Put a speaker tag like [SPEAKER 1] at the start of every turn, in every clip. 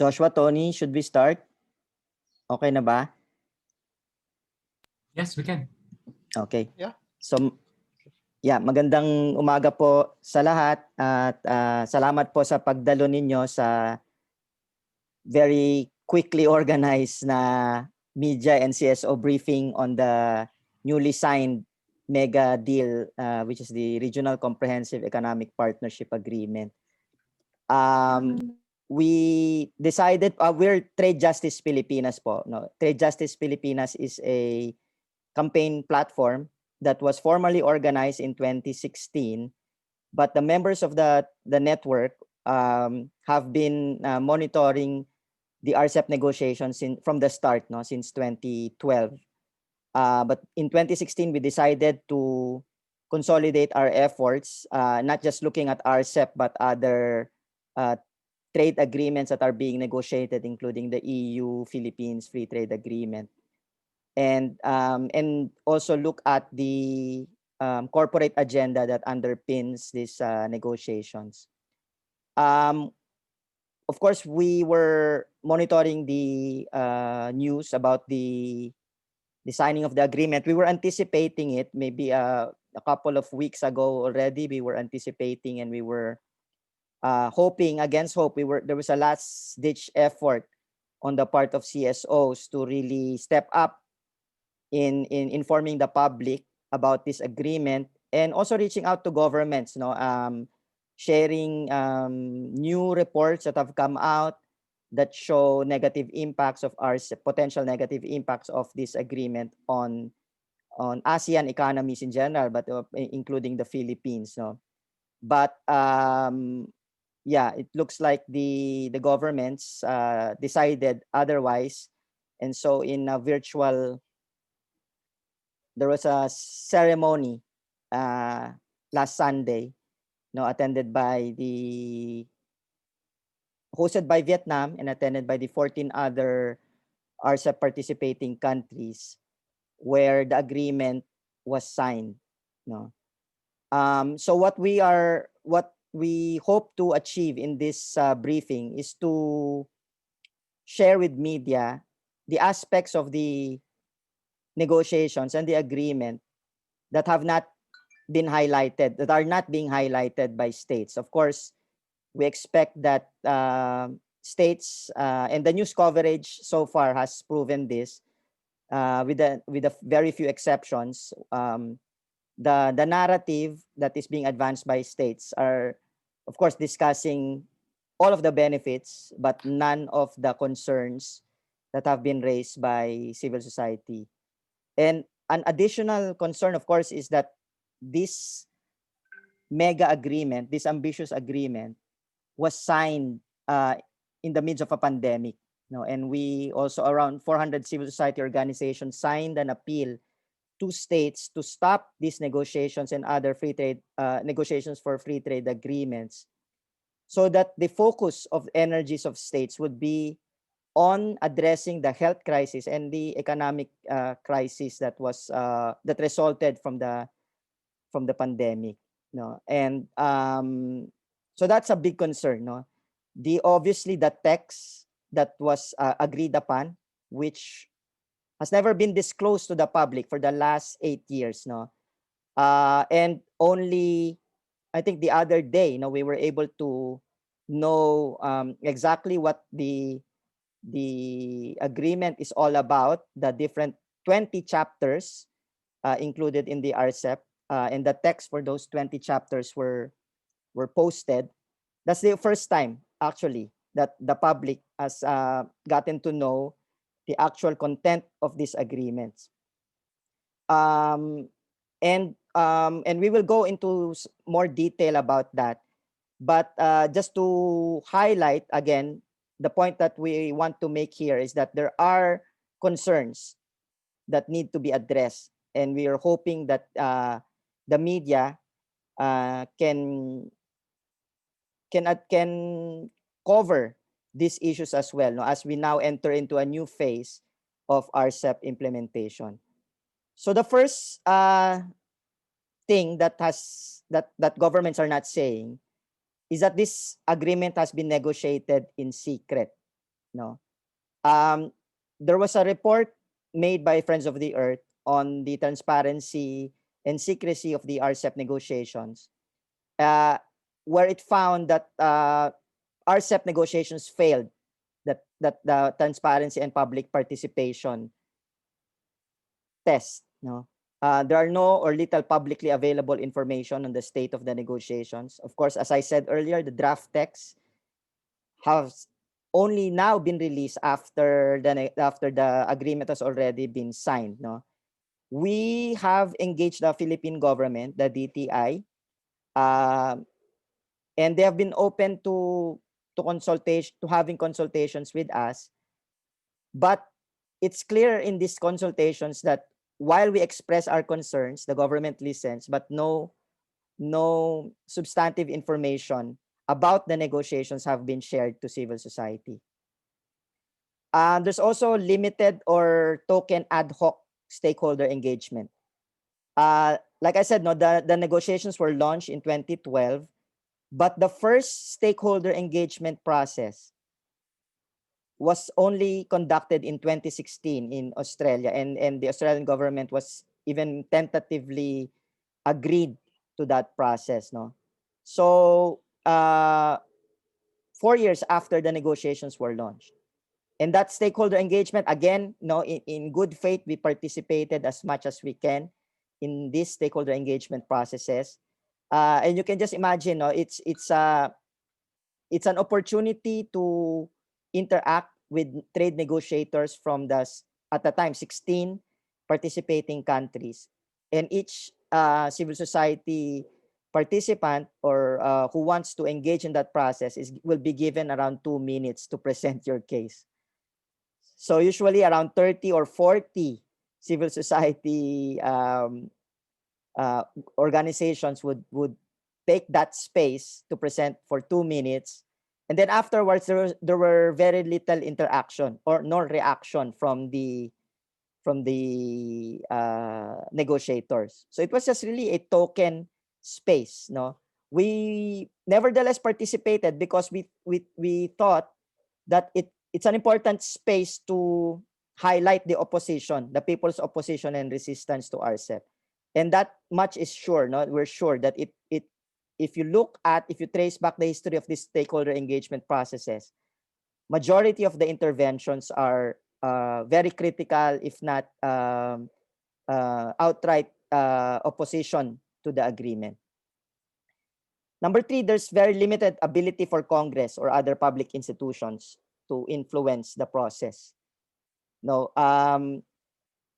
[SPEAKER 1] Joshua, Tony, should we start? Okay na ba?
[SPEAKER 2] Yes, we can.
[SPEAKER 1] Okay.
[SPEAKER 3] Yeah.
[SPEAKER 1] So, magandang umaga po sa lahat at salamat po sa pagdalo ninyo sa very quickly organized na media and CSO briefing on the newly signed mega deal, which is the Regional Comprehensive Economic Partnership Agreement. We decided, we're Trade Justice Pilipinas po. No? Trade Justice Pilipinas is a campaign platform that was formally organized in 2016, but the members of the network have been monitoring the RCEP negotiations from the start, no, since 2012. But in 2016, we decided to consolidate our efforts, not just looking at RCEP, but other trade agreements that are being negotiated, including the EU-Philippines Free Trade Agreement. And also look at the corporate agenda that underpins these negotiations. Of course, we were monitoring the news about the signing of the agreement. We were anticipating it maybe a couple of weeks ago already. We were anticipating and we were hoping against hope. There was a last-ditch effort on the part of CSOs to really step up in informing the public about this agreement and also reaching out to governments, sharing new reports that have come out that show negative impacts of potential negative impacts of this agreement on ASEAN economies in general, but including the Philippines. But it looks like the governments decided otherwise, and so in a virtual, there was a ceremony last Sunday, hosted by Vietnam and attended by the 14 other RCEP participating countries, where the agreement was signed. So what we hope to achieve in this briefing is to share with media the aspects of the negotiations and the agreement that have not been highlighted, that are not being highlighted by states. Of course, we expect that states and the news coverage so far has proven this, with a very few exceptions. The narrative that is being advanced by states are, of course, discussing all of the benefits, but none of the concerns that have been raised by civil society. And an additional concern, of course, is that this mega agreement, this ambitious agreement, was signed in the midst of a pandemic. And we also, around 400 civil society organizations signed an appeal to states to stop these negotiations and other free trade negotiations for free trade agreements, so that the focus of energies of states would be on addressing the health crisis and the economic crisis that resulted from the pandemic. And so that's a big concern. Obviously the text that was agreed upon, which has never been disclosed to the public for the last 8 years. And only, I think the other day, we were able to know exactly what the agreement is all about, the different 20 chapters included in the RCEP, and the text for those 20 chapters were posted. That's the first time, actually, that the public has gotten to know the actual content of these agreements. And we will go into more detail about that. But just to highlight again, the point that we want to make here is that there are concerns that need to be addressed, and we are hoping that the media can cover these issues as well, as we now enter into a new phase of RCEP implementation. So the first thing that governments are not saying is that this agreement has been negotiated in secret. No, um, there was a report made by Friends of the Earth on the transparency and secrecy of the RCEP negotiations, uh, where it found that RCEP negotiations failed, that the transparency and public participation test. No, there are no or little publicly available information on the state of the negotiations. Of course, as I said earlier, the draft text has only now been released after the agreement has already been signed. No, we have engaged the Philippine government, the DTI, and they have been open to consultation, to having consultations with us. But it's clear in these consultations that while we express our concerns, the government listens, but no substantive information about the negotiations have been shared to civil society. There's also limited or token ad hoc stakeholder engagement. Like I said, no, the negotiations were launched in 2012, but the first stakeholder engagement process was only conducted in 2016 in Australia, and the Australian government was even tentatively agreed to that process. No, so 4 years after the negotiations were launched. And that stakeholder engagement, again, no, in good faith, we participated as much as we can in these stakeholder engagement processes. And you can just imagine, no, it's an opportunity to interact with trade negotiators from at the time 16 participating countries, and each civil society participant or who wants to engage in that process will be given around 2 minutes to present your case. So usually around 30 or 40 civil society uh, organizations would take that space to present for 2 minutes, and then afterwards there were very little interaction or no reaction from the negotiators. So it was just really a token space. No, we nevertheless participated because we thought that it's an important space to highlight the opposition, the people's opposition and resistance to RCEP. And that much is sure. No, we're sure that it if you trace back the history of these stakeholder engagement processes, majority of the interventions are very critical, if not outright opposition to the agreement. Number three, there's very limited ability for Congress or other public institutions to influence the process. No,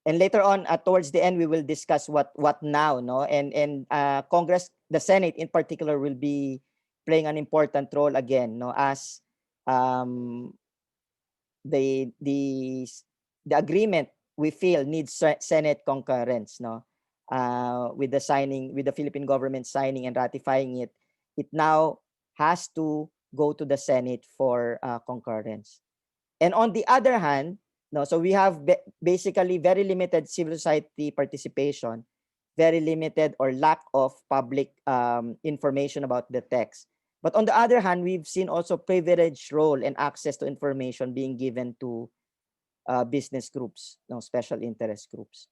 [SPEAKER 1] and later on, towards the end, we will discuss what now. No, and Congress, the Senate in particular, will be playing an important role again. No, as um, the the the agreement we feel needs Senate concurrence. No, with the Philippine government signing and ratifying it, it now has to go to the Senate for concurrence. And on the other hand, no, so we have basically very limited civil society participation, very limited or lack of public information about the text. But on the other hand, we've seen also privileged role and access to information being given to business groups, no, special interest groups.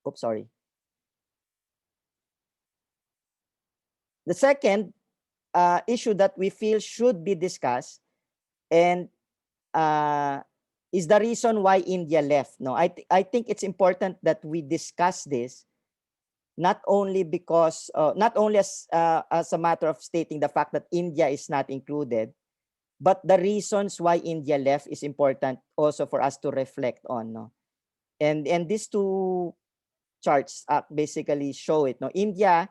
[SPEAKER 1] Oops, sorry. The second issue that we feel should be discussed and uh, is the reason why India left. No, I think it's important that we discuss this, not only because not only as a matter of stating the fact that India is not included, but the reasons why India left is important also for us to reflect on. No, and these two charts basically show it. No, India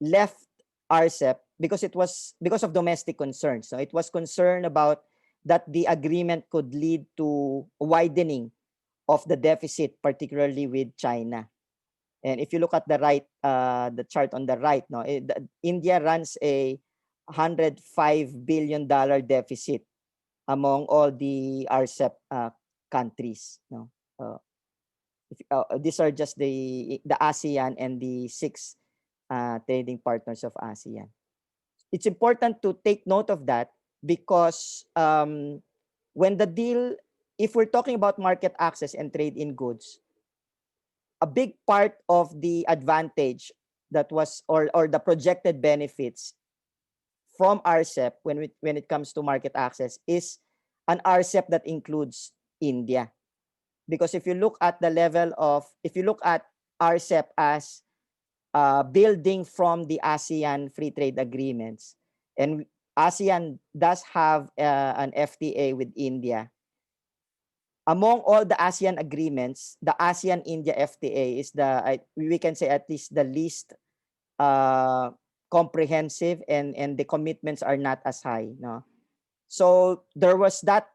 [SPEAKER 1] left RCEP because of domestic concerns. So it was concerned about that the agreement could lead to widening of the deficit, particularly with China. And if you look at the chart on the right, no, India runs a $105 billion deficit among all the RCEP countries. No, these are just the ASEAN and the six trading partners of ASEAN. It's important to take note of that because when the deal, if we're talking about market access and trade in goods, a big part of the advantage that was or the projected benefits from RCEP when it comes to market access is an RCEP that includes India. Because if you look at the level of, if you look at RCEP as building from the ASEAN free trade agreements, and ASEAN does have an FTA with India. Among all the ASEAN agreements, the ASEAN-India FTA is we can say at least the least comprehensive, and the commitments are not as high. No? So there was that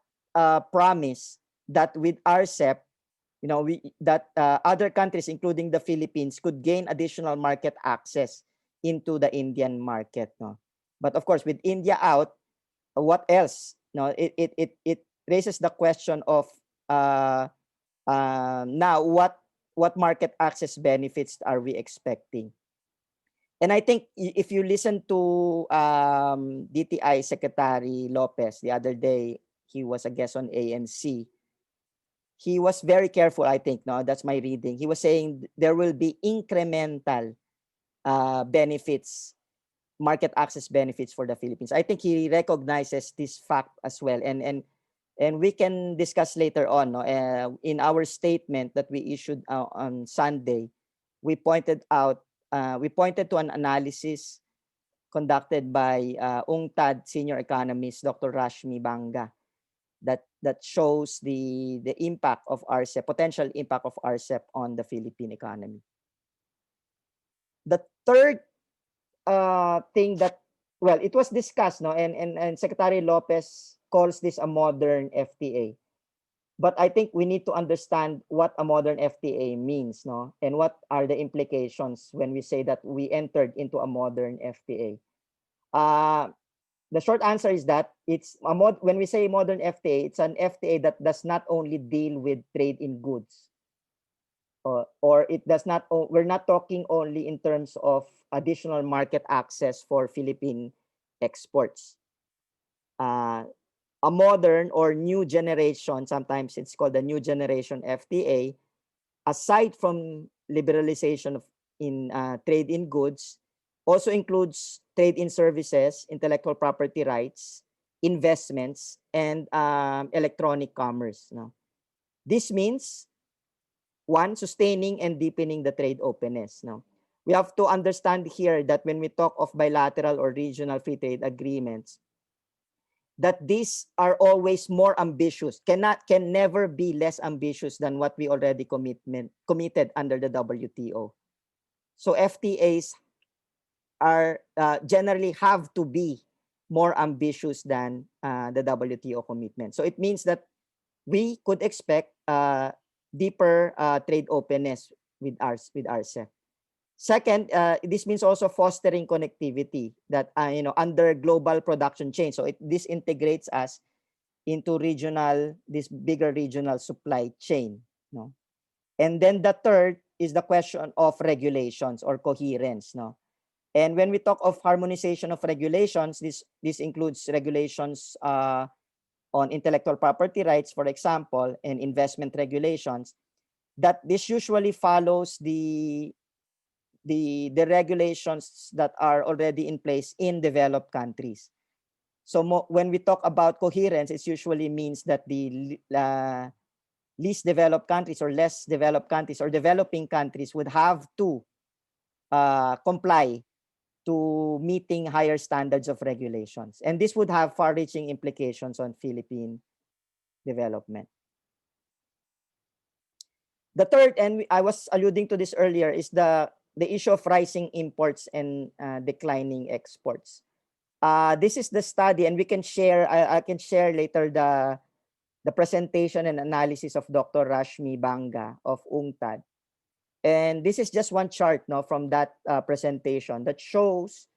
[SPEAKER 1] promise that with RCEP, that other countries, including the Philippines, could gain additional market access into the Indian market. No? But of course, with India out, what else? No, it raises the question of now what market access benefits are we expecting? And I think if you listen to DTI Secretary Lopez the other day, he was a guest on ANC. He was very careful, I think. No, that's my reading. He was saying there will be incremental benefits, market access benefits for the Philippines. I think he recognizes this fact as well, and we can discuss later on. No? In our statement that we issued on Sunday, we pointed to an analysis conducted by UNCTAD senior economist Dr. Rashmi Banga that shows the impact of RCEP, potential impact of RCEP on the Philippine economy. The third thing that, well, it was discussed, no, and Secretary Lopez calls this a modern FTA. But I think we need to understand what a modern FTA means, no, and what are the implications when we say that we entered into a modern FTA. The short answer is that it's when we say modern FTA, it's an FTA that does not only deal with trade in goods, or it does not. We're not talking only in terms of additional market access for Philippine exports. A modern or new generation, sometimes it's called a new generation FTA, aside from liberalization of trade in goods, also includes trade in services, intellectual property rights, investments, and electronic commerce. No? This means, one, sustaining and deepening the trade openness. No? We have to understand here that when we talk of bilateral or regional free trade agreements, that these are always more ambitious, can never be less ambitious than what we already committed under the WTO. So FTAs are generally have to be more ambitious than the WTO commitment. So it means that we could expect deeper trade openness with RCEP. Second, this means also fostering connectivity that under global production chain. So this integrates us into this bigger regional supply chain. No? And then the third is the question of regulations or coherence. No? And when we talk of harmonization of regulations, this includes regulations on intellectual property rights, for example, and investment regulations. That this usually follows the regulations that are already in place in developed countries. So when we talk about coherence, it usually means that the least developed countries or less developed countries or developing countries would have to comply to meeting higher standards of regulations. And this would have far-reaching implications on Philippine development. The third, and I was alluding to this earlier, is the issue of rising imports and declining exports. This is the study, and we can share. I can share later the presentation and analysis of Dr. Rashmi Banga of UNCTAD. And this is just one chart, no, from that presentation that shows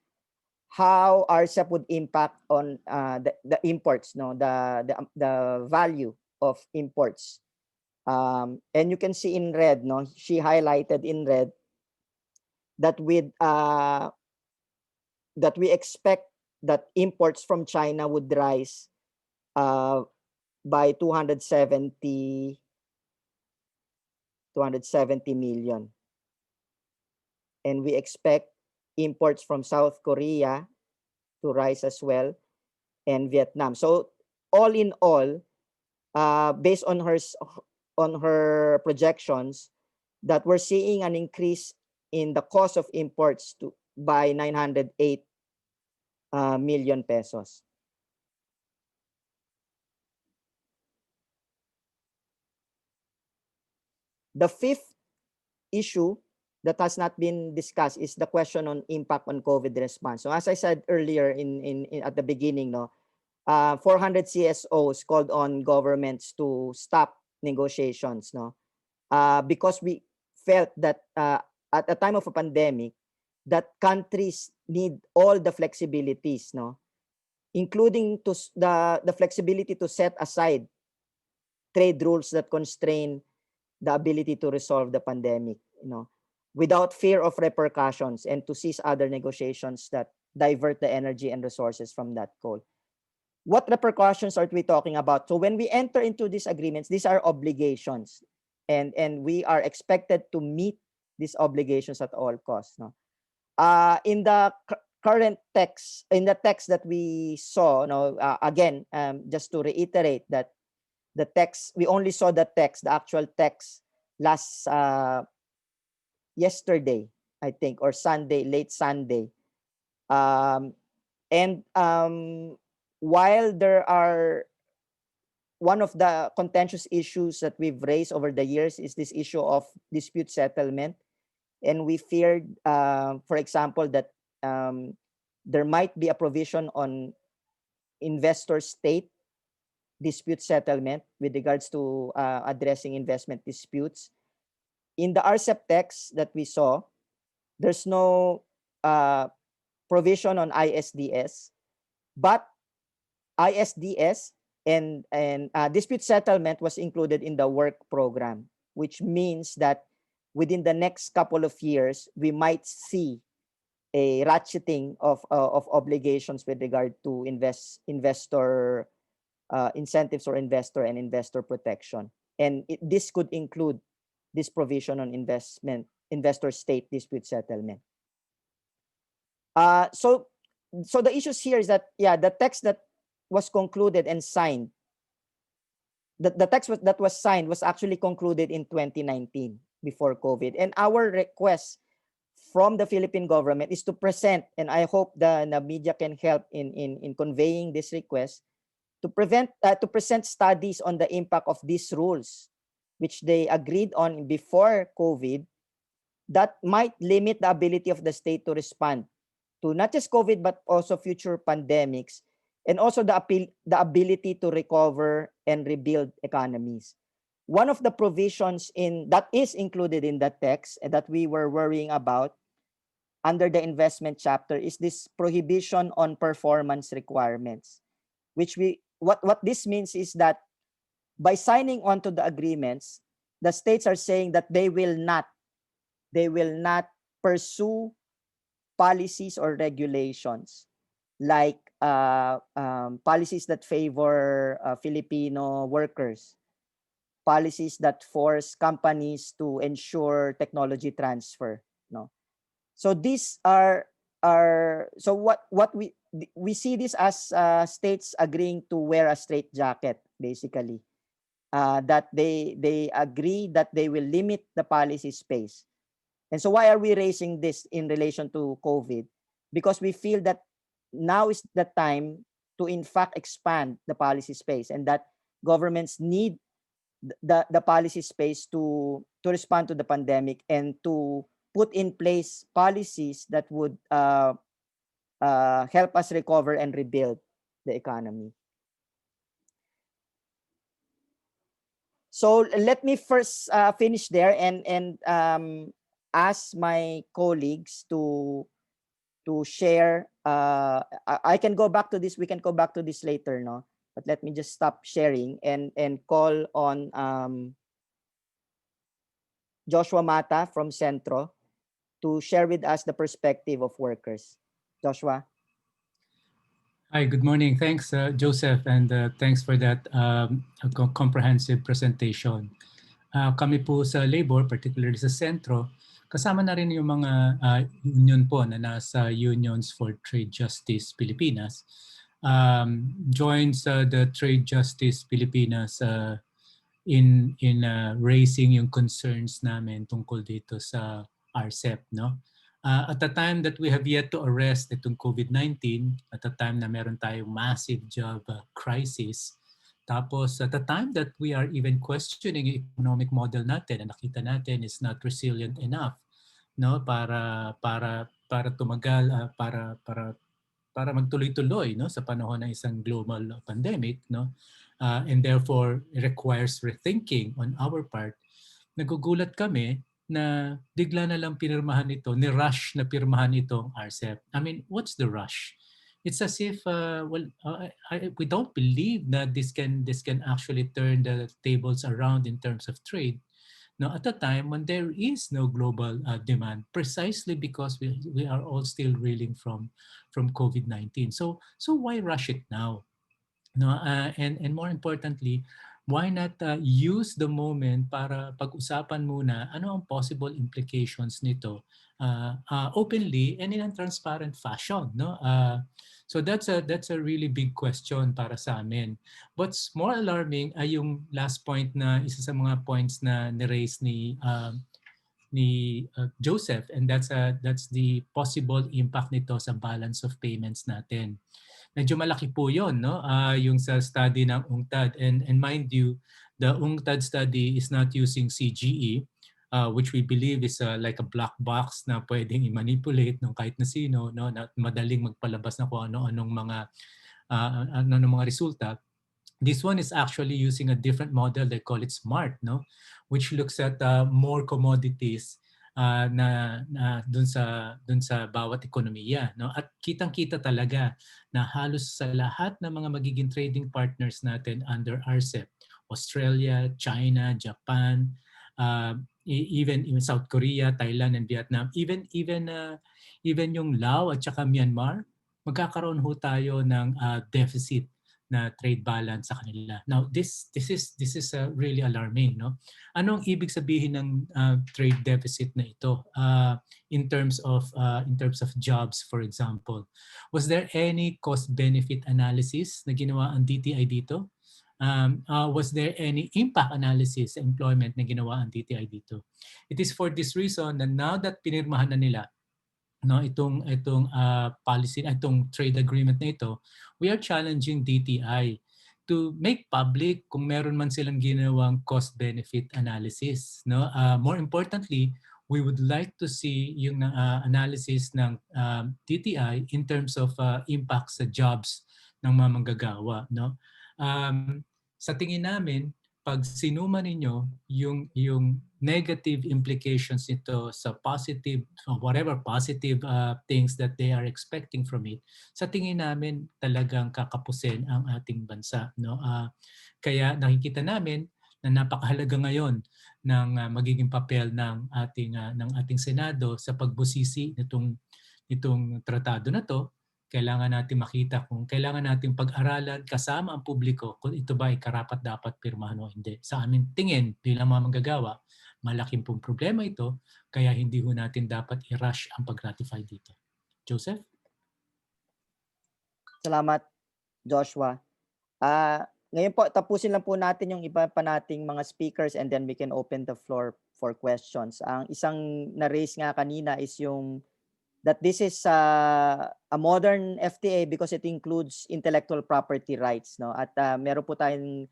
[SPEAKER 1] how RCEP would impact on the imports, no, the value of imports. And you can see in red, no, she highlighted in red that we expect that imports from China would rise by 270 million. And we expect imports from South Korea to rise as well, and Vietnam. So all in all, based on her projections, that we're seeing an increase in the cost of imports by 908 million pesos. The fifth issue that has not been discussed is the question on impact on COVID response. So as I said earlier in at the beginning, 400 CSOs called on governments to stop negotiations, because we felt that at the time of a pandemic, that countries need all the flexibilities, including the flexibility to set aside trade rules that constrain the ability to resolve the pandemic, without fear of repercussions, and to cease other negotiations that divert the energy and resources from that goal. What repercussions are we talking about? So when we enter into these agreements, these are obligations, and we are expected to meet these obligations at all costs. In the current text, in the text that we saw, again, just to reiterate that the text, we only saw the text, the actual text last yesterday, I think, or Sunday, late Sunday. And while there are, one of the contentious issues that we've raised over the years is this issue of dispute settlement. And we feared, for example, that there might be a provision on investor-state dispute settlement with regards to addressing investment disputes. In the RCEP text that we saw, there's no provision on ISDS, but ISDS and dispute settlement was included in the work program, which means that within the next couple of years, we might see a ratcheting of obligations with regard to investor incentives or investor protection. And this could include this provision on investor-state dispute settlement. So the issues here is that, the text that was concluded and signed, the text that was signed was actually concluded in 2019 before COVID. And our request from the Philippine government is to present, and I hope the media can help in conveying this request, to present studies on the impact of these rules, which they agreed on before COVID, that might limit the ability of the state to respond to not just COVID, but also future pandemics, and also the ability to recover and rebuild economies. One of the provisions that is included in the text and that we were worrying about under the investment chapter is this prohibition on performance requirements, which what this means is that by signing on to the agreements, the states are saying that they will not pursue policies or regulations like policies that favor Filipino workers, policies that force companies to ensure technology transfer. So these are so what we see this as states agreeing to wear a straitjacket, basically, that they agree that they will limit the policy space. And so why are we raising this in relation to COVID? Because we feel that now is the time to in fact expand the policy space, and that governments need the policy space to respond to the pandemic and to put in place policies that would help us recover and rebuild the economy. So let me first finish there and ask my colleagues to share. I can go back to this. We can go back to this later, no? But let me just stop sharing and call on Joshua Mata from Centro to share with us the perspective of workers. Joshua?
[SPEAKER 2] Hi, good morning. Thanks, Joseph, and thanks for that comprehensive presentation. Kami po sa labor, particularly sa sentro, kasama na rin yung mga union po na nasa Unions for Trade Justice Pilipinas. Joins the Trade Justice Pilipinas in raising yung concerns namin tungkol dito sa RCEP, no? At the time that we have yet to arrest itong COVID-19, at the time na meron tayong massive job crisis, tapos at the time that we are even questioning yung economic model natin na nakita natin is not resilient enough, no, para tumagal, para magtuloy-tuloy, no, sa panahon ng isang global pandemic, no, and therefore it requires rethinking on our part. Nagugulat kami na bigla na lang pinirmahan ito, ni-rush na pirmahan itong RCEP. I mean, what's the rush? It's as if we don't believe that this can actually turn the tables around in terms of trade. Now, at a time when there is no global demand, precisely because we are all still reeling from COVID-19. So why rush it now? No, and more importantly, why not use the moment para pag-usapan muna ano ang possible implications nito openly and in a transparent fashion, no? So that's a really big question para sa amin. What's more alarming ay yung last point na isa sa mga points na ni-raise ni Joseph, and that's the possible impact nito sa balance of payments natin. Medyo malaki po 'yon, no? Yung sa study ng UNCTAD, and mind you, the UNCTAD study is not using CGE, which we believe is like a black box na pwedeng i-manipulate ng kahit na sino, no, na madaling magpalabas na kung ano-anong mga resulta. This one is actually using a different model. They call it SMART, no, which looks at more commodities na dun sa bawat ekonomiya, no? At kitang-kita talaga na halos sa lahat ng mga magiging trading partners natin under RCEP, Australia, China, Japan, even South Korea, Thailand, and Vietnam, even yung Laos at saka Myanmar, magkakaroon ho tayo ng deficit na trade balance sa kanila. Now, this is really alarming, no? Anong ibig sabihin ng trade deficit na ito in terms of jobs, for example? Was there any cost benefit analysis na ginawa ang DTI dito? Was there any impact analysis sa employment na ginawa ang DTI dito? It is for this reason that now that pinirmahan na nila, no, itong policy, itong trade agreement na ito, we are challenging DTI to make public kung meron man silang ginawang cost benefit analysis, no. More importantly, we would like to see yung analysis ng DTI in terms of impact sa jobs ng mga manggagawa, no. Sa tingin namin, pag sinuma ninyo yung negative implications nito sa positive, whatever positive things that they are expecting from it, sa tingin namin talagang kakapusin ang ating bansa, no? Kaya nakikita namin na napakahalaga ngayon ng magiging papel ng ating Senado sa pagbusisi nitong tratado na to. Kailangan natin makita kung kailangan natin pag-aralan kasama ang publiko kung ito ba ay karapat-dapat pirmahan o hindi. Sa aming tingin bilang mga manggagawa, malaking pong problema ito, kaya hindi ho natin dapat i-rush ang pag-ratify dito. Joseph?
[SPEAKER 1] Salamat, Joshua. Ngayon po, tapusin lang po natin yung iba pa nating mga speakers and then we can open the floor for questions. Ang isang na-raise nga kanina is yung that this is a modern FTA because it includes intellectual property rights, no? At meron po tayong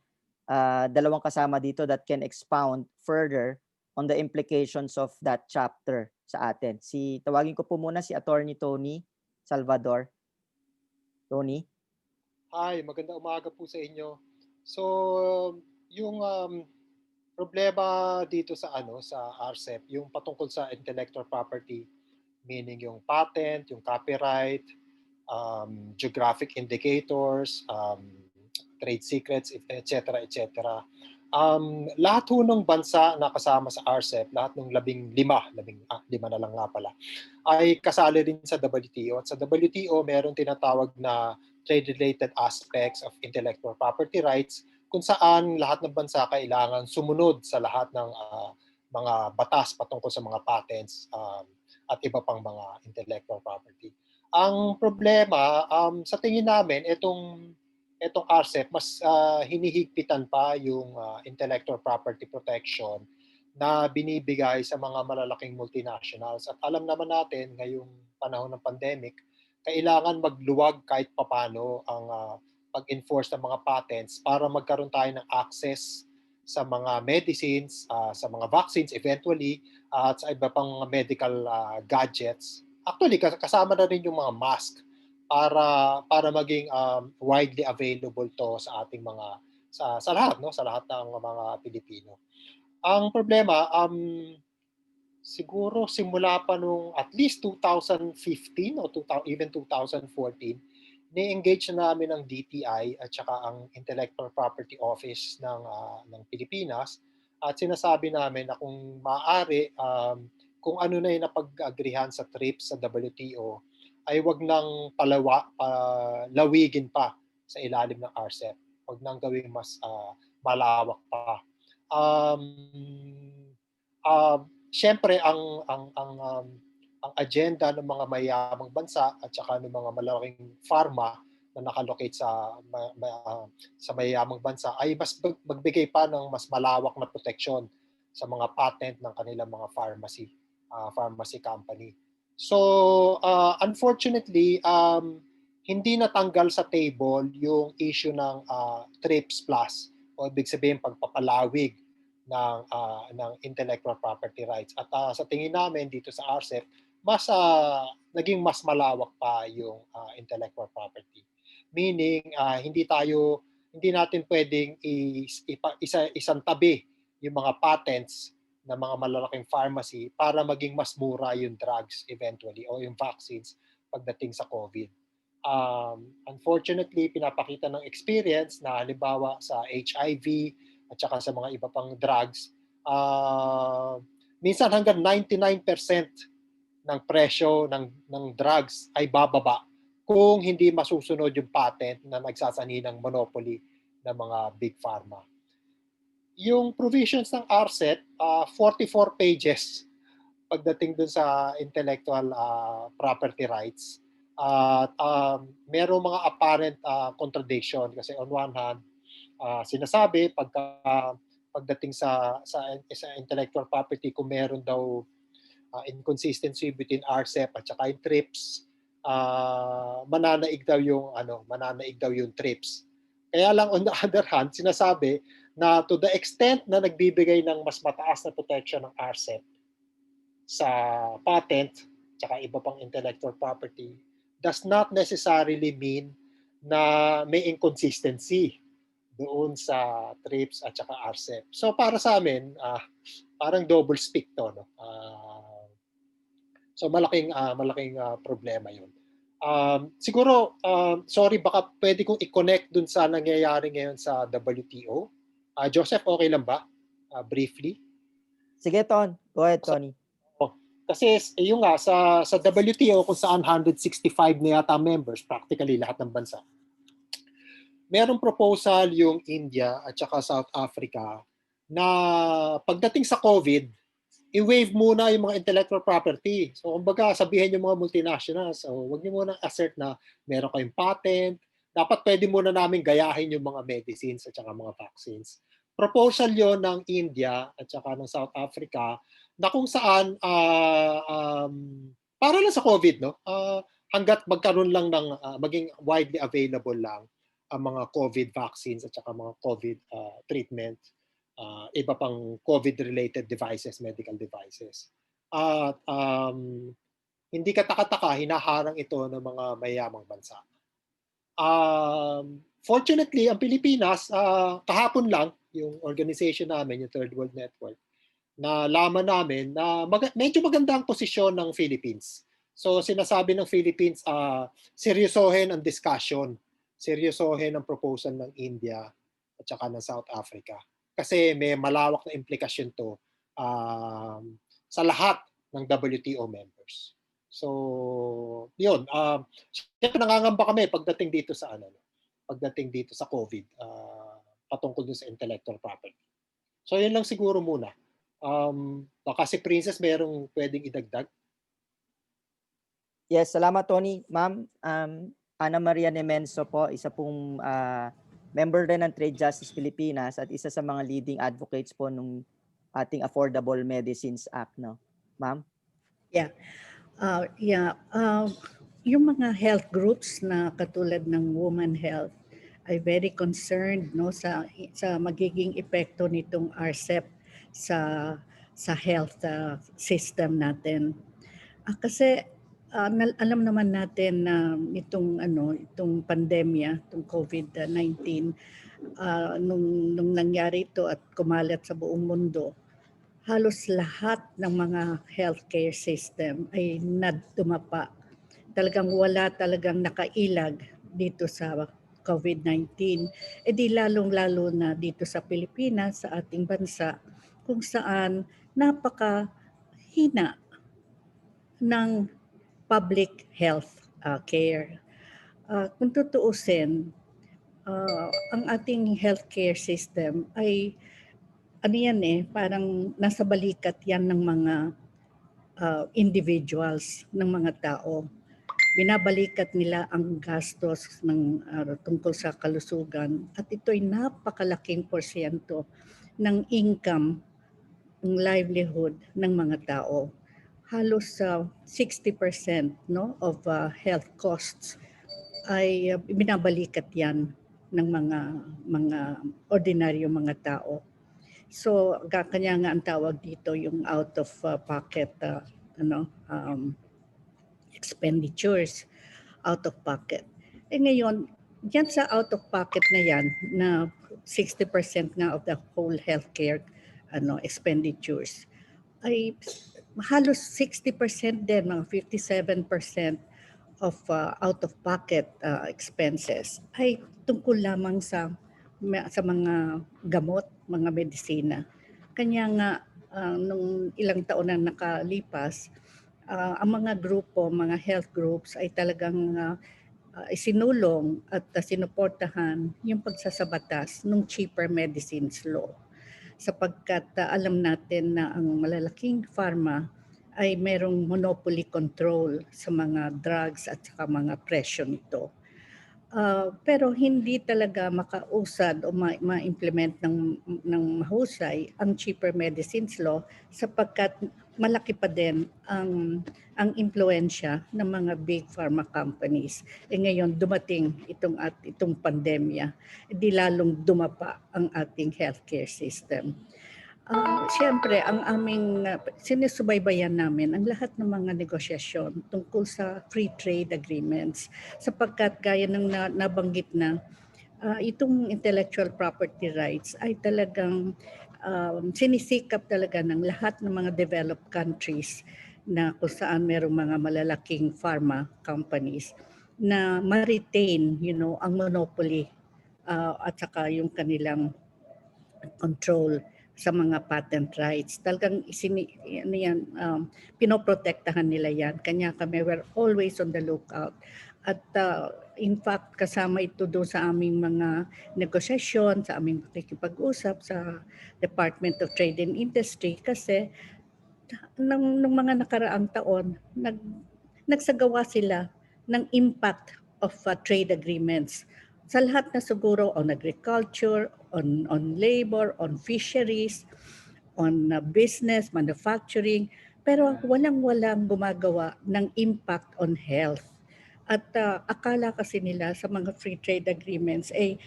[SPEAKER 1] dalawang kasama dito that can expound further on the implications of that chapter sa atin. Tawagin ko po muna si Attorney Tony Salvador. Tony?
[SPEAKER 3] Hi, magandang umaga po sa inyo. So, yung problema dito sa RCEP, yung patungkol sa intellectual property, meaning yung patent, yung copyright, geographic indicators, trade secrets, etc., etc. Lahat ho ng bansa na kasama sa RCEP, lahat ng lima na lang nga pala, ay kasali rin sa WTO. At sa WTO, meron tinatawag na trade-related aspects of intellectual property rights kung saan lahat ng bansa kailangan sumunod sa lahat ng mga batas patungkol sa mga patents at iba pang mga intellectual property. Ang problema, sa tingin namin, itong RCEP, mas hinihigpitan pa yung intellectual property protection na binibigay sa mga malalaking multinationals. At alam naman natin, ngayong panahon ng pandemic, kailangan magluwag kahit papano ang pag-enforce ng mga patents para magkaroon tayo ng access sa mga medicines, sa mga vaccines eventually, at sa iba pang medical gadgets. Actually, kasama na rin yung mga mask para maging widely available to sa ating mga sa lahat, no, sa lahat ng mga Pilipino. Ang problema, siguro simula pa nung at least 2015 o even 2014, ni-engage na namin ang DTI at saka ang Intellectual Property Office ng Pilipinas at sinasabi namin na kung maaari, kung ano na yung napag-agrihan sa TRIPS sa WTO, ay wag nang lawigin pa sa ilalim ng RCEP. Wag nang gawing mas malawak pa. Siyempre ang agenda ng mga mayamang bansa at saka ng mga malalaking pharma na nakalocate sa mayamang bansa ay mas magbigay pa ng mas malawak na proteksyon sa mga patent ng kanilang mga pharmacy company. So, unfortunately, hindi natanggal sa table yung issue ng TRIPS Plus o ibig sabihin pagpapalawig ng intellectual property rights. At sa tingin namin dito sa RCEP, naging mas malawak pa yung intellectual property. Meaning, hindi natin pwedeng isang tabi yung mga patents ng mga malalaking pharmacy para maging mas mura yung drugs eventually o yung vaccines pagdating sa COVID. Unfortunately, pinapakita ng experience na halimbawa sa HIV at saka sa mga iba pang drugs, minsan hanggang 99% ng presyo ng drugs ay bababa kung hindi masusunod yung patent na nagsasani ng monopoly ng mga big pharma. Yung provisions ng RCEP, 44 pages pagdating dun sa intellectual property rights. At merong mga apparent contradiction kasi on one hand, sinasabi pagdating sa intellectual property kung meron daw inconsistency between RCEP at saka yung TRIPS, mananaig daw yung TRIPS. Kaya lang on the other hand, sinasabi na to the extent na nagbibigay ng mas mataas na protection ng RCEP sa patent tsaka iba pang intellectual property does not necessarily mean na may inconsistency doon sa TRIPS at saka RCEP. So para sa amin, parang double speak to, no? So malaking problema 'yun. Siguro, sorry, baka pwede kong i-connect dun sa nangyayari ngayon sa WTO. Joseph, okay lang ba? Briefly.
[SPEAKER 1] Sige, Ton. Go ahead, Tony.
[SPEAKER 3] Kasi yung nga, sa WTO kung saan 165 na yata members, practically lahat ng bansa, merong proposal yung India at saka South Africa na pagdating sa COVID, i-waive muna yung mga intellectual property. So, kumbaga, sabihin yung mga multinationals, huwag niyo muna assert na meron kayong patent. Dapat pwede muna namin gayahin yung mga medicines at saka mga vaccines. Proposal yon ng India at saka ng South Africa na kung saan, para lang sa COVID, no? Hanggat magkaroon lang maging widely available lang ang mga COVID vaccines at saka mga COVID treatment, iba pang COVID-related devices, medical devices. At hindi kataka-taka, hinaharang ito ng mga mayamang bansa. Fortunately, ang Pilipinas, kahapon lang, yung organization namin, yung Third World Network, na laman namin na medyo maganda ang posisyon ng Philippines. So sinasabi ng Philippines, seryosohin ang discussion, seryosohin ang proposal ng India at saka ng South Africa. kasi may malawak na implikasyon to sa lahat ng WTO members. So, yun. Siyempre nangangamba kami pagdating dito sa COVID, patungkol dun sa intellectual property. So, yun lang siguro muna. Baka si Princess merong pwedeng idagdag.
[SPEAKER 1] Yes, salamat Tony. Ma'am, Ana Maria Nemenso po, isa pong member din ng Trade Justice Pilipinas at isa sa mga leading advocates po nung ating Affordable Medicines Act, no? Ma'am?
[SPEAKER 4] Yeah. Yung mga health groups na katulad ng Women Health ay very concerned sa magiging epekto nitong RCEP sa health system natin. Kasi alam naman natin na itong pandemya, itong COVID-19, nung nangyari ito at kumalat sa buong mundo, halos lahat ng mga healthcare system ay dumapa. Talagang wala talagang nakailag dito sa COVID-19. Di lalong-lalo na dito sa Pilipinas, sa ating bansa, kung saan napakahina ng public health care. Kung tutuusin, ang ating healthcare system ay parang nasa balikat yan ng mga individuals, ng mga tao. Binabalikat nila ang gastos tungkol sa kalusugan at ito'y napakalaking porsyento ng income, ng livelihood ng mga tao. Halos 60% of health costs ay binabalikat yan ng mga ordinaryo mga tao. So kanya nga ang tawag dito yung out of pocket expenditures, out of pocket. Ngayon, yan sa out of pocket na yan na 60% nga of the whole healthcare expenditures ay halos 60% din, mga 57% of out of pocket expenses ay tungkol lamang sa mga gamot, mga medisina. Kanya nga nung ilang taon na nakalipas, ang mga grupo, mga health groups ay talagang isinulong at sinuportahan yung pagsasabatas ng cheaper medicines law. Sapagkat alam natin na ang malalaking pharma ay merong monopoly control sa mga drugs at sa mga presyo nito. Pero hindi talaga makausad o ma-implement ng mahusay ang cheaper medicines law sapagkat malaki pa din ang impluensya ng mga big pharma companies. Ngayon dumating itong pandemya, di lalong dumapa ang ating healthcare system. Siyempre, ang aming sinusubaybayan namin ang lahat ng mga negosyasyon tungkol sa free trade agreements sapagkat gaya ng nabanggit na itong intellectual property rights ay talagang sinisikap talaga ng lahat ng mga developed countries na kung saan merong mga malalaking pharma companies na ma-retain ang monopoly at saka yung kanilang control sa mga patent rights. Talagang pinoprotektahan nila yan. Kanya kami, we're always on the lookout. At in fact, kasama ito doon sa aming mga negosasyon, sa aming pakikipag-usap sa Department of Trade and Industry kasi nung mga nakaraang taon, nagsagawa sila ng impact of trade agreements sa lahat na siguro on agriculture, on labor, on fisheries, on business, manufacturing, pero walang gumagawa ng impact on health. At akala kasi nila sa mga free trade agreements ay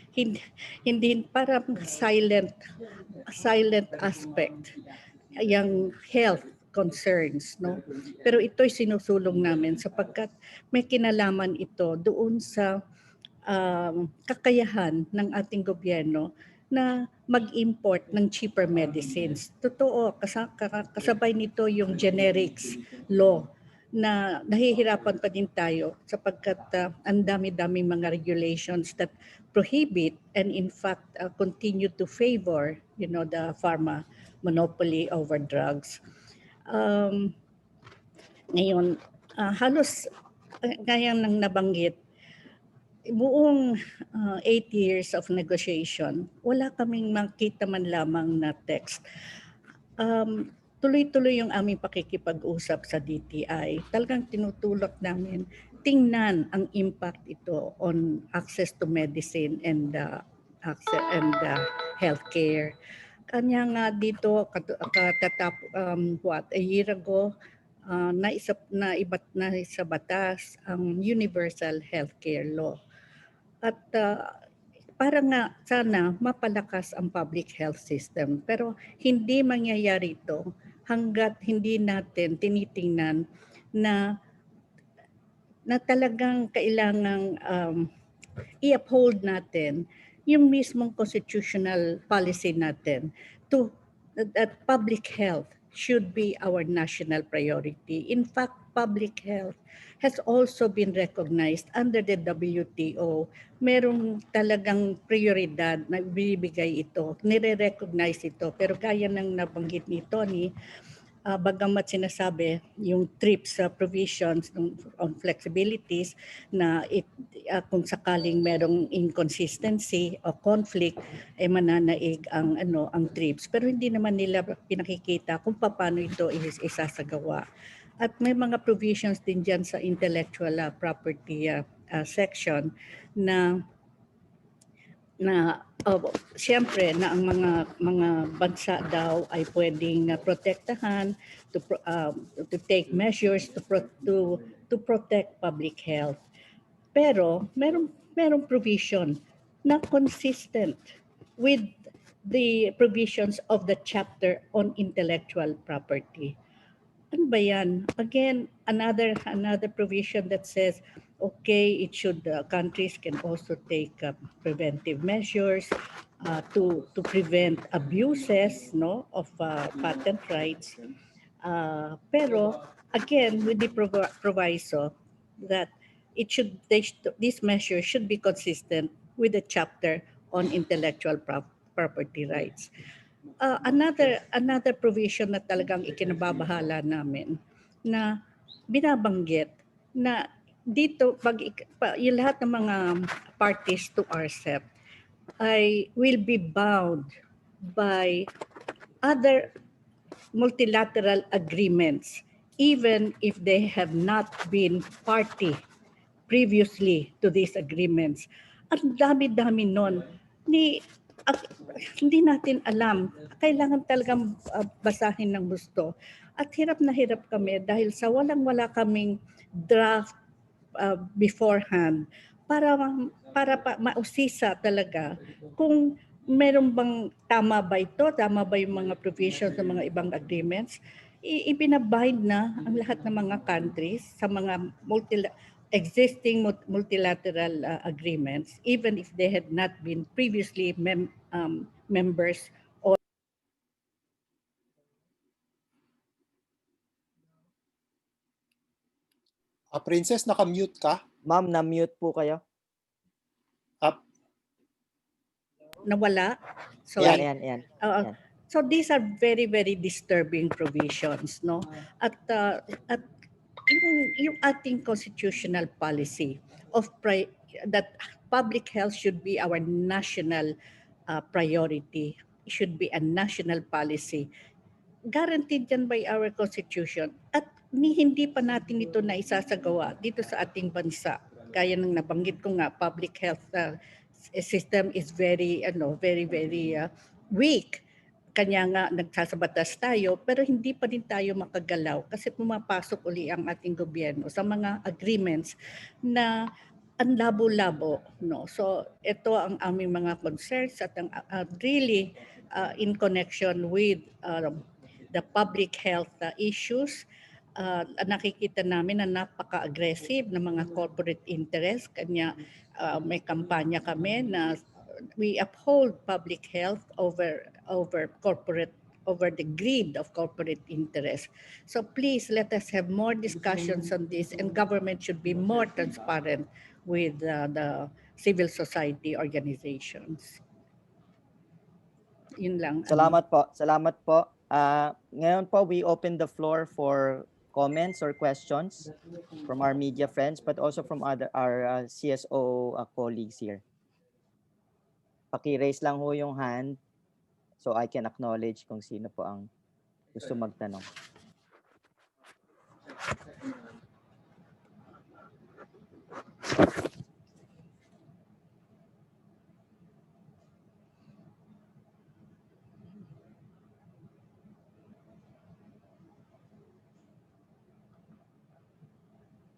[SPEAKER 4] hindi parang silent aspect yung health concerns, no? Pero ito'y sinusulong namin sapagkat may kinalaman ito doon sa kakayahan ng ating gobyerno na mag-import ng cheaper medicines. Totoo, kasabay nito yung generics law na nahihirapan pa din tayo sapagkat ang dami-daming mga regulations that prohibit and in fact continue to favor the pharma monopoly over drugs. Ngayon, halos gaya ng nabanggit, buong 8 years of negotiation, wala kaming makita man lamang na text. Tuloy-tuloy yung aming pakikipag-usap sa DTI. Talagang tinutulak namin tingnan ang impact ito on access to medicine and access and healthcare. Kanya nga dito a year ago na sa batas ang universal healthcare law. At para nga sana mapalakas ang public health system. Pero hindi mangyayari ito hanggat hindi natin tinitingnan na talagang kailangang i-uphold natin yung mismong constitutional policy natin that public health should be our national priority. In fact, public health has also been recognized under the WTO. Merong talagang prioridad na binibigay ito, nire-recognize ito. Pero gaya ng nabanggit ni Tony, bagamat sinasabi yung TRIPS provisions on flexibilities na kung sakaling merong inconsistency o conflict ay mananaig ang TRIPS, pero hindi naman nila pinakikita kung paano ito isasagawa. At may mga provisions din diyan sa intellectual property section na siyempre na ang mga bansa daw ay pwedeng protektahan to take measures to protect public health. Pero merong provision na consistent with the provisions of the chapter on intellectual property. Ano ba yan? Again, another provision that says, okay, countries can also take preventive measures to prevent abuses of patent rights. Pero again, with the proviso that these measures should be consistent with the chapter on intellectual property rights. Another provision na talagang ikinababahala namin na binabanggit na dito yung lahat ng mga parties to RCEP will be bound by other multilateral agreements even if they have not been party previously to these agreements. Ang dami-dami nun. Hindi natin alam. Kailangan talagang basahin ng gusto. At hirap na hirap kami dahil sa walang-wala kaming draft beforehand para mausisa talaga kung meron bang tama ba ito, tama ba yung mga provisions ng mga ibang agreements. Ibinabind na ang lahat ng mga countries sa mga existing multilateral agreements, even if they had not been previously members.
[SPEAKER 3] Princess, naka-mute ka?
[SPEAKER 1] Ma'am, na-mute po kayo.
[SPEAKER 4] Nawala?
[SPEAKER 1] Sorry. Yan.
[SPEAKER 4] So these are very, very disturbing provisions, no? At yung ating constitutional policy that public health should be our national priority, should be a national policy. Guaranteed yan by our constitution at hindi pa natin ito na isasagawa dito sa ating bansa. Kaya nang nabanggit ko nga, public health system is very weak. Kanya nga nagsasabatas tayo pero hindi pa din tayo makagalaw kasi pumapasok uli ang ating gobyerno sa mga agreements na ang labo-labo, no? So ito ang aming mga concerns at really in connection with the public health issues. Nakikita namin na napaka-aggressive ng mga corporate interest. Kanya may kampanya kami na we uphold public health over corporate over the greed of corporate interests. So please let us have more discussions on this, and government should be more transparent with the civil society organizations. Yun lang.
[SPEAKER 1] Salamat po. Salamat po. Ngayon po, we open the floor for comments or questions from our media friends, but also from our CSO colleagues here. Paki-raise lang ho yung hand so I can acknowledge kung sino po ang gusto magtanong.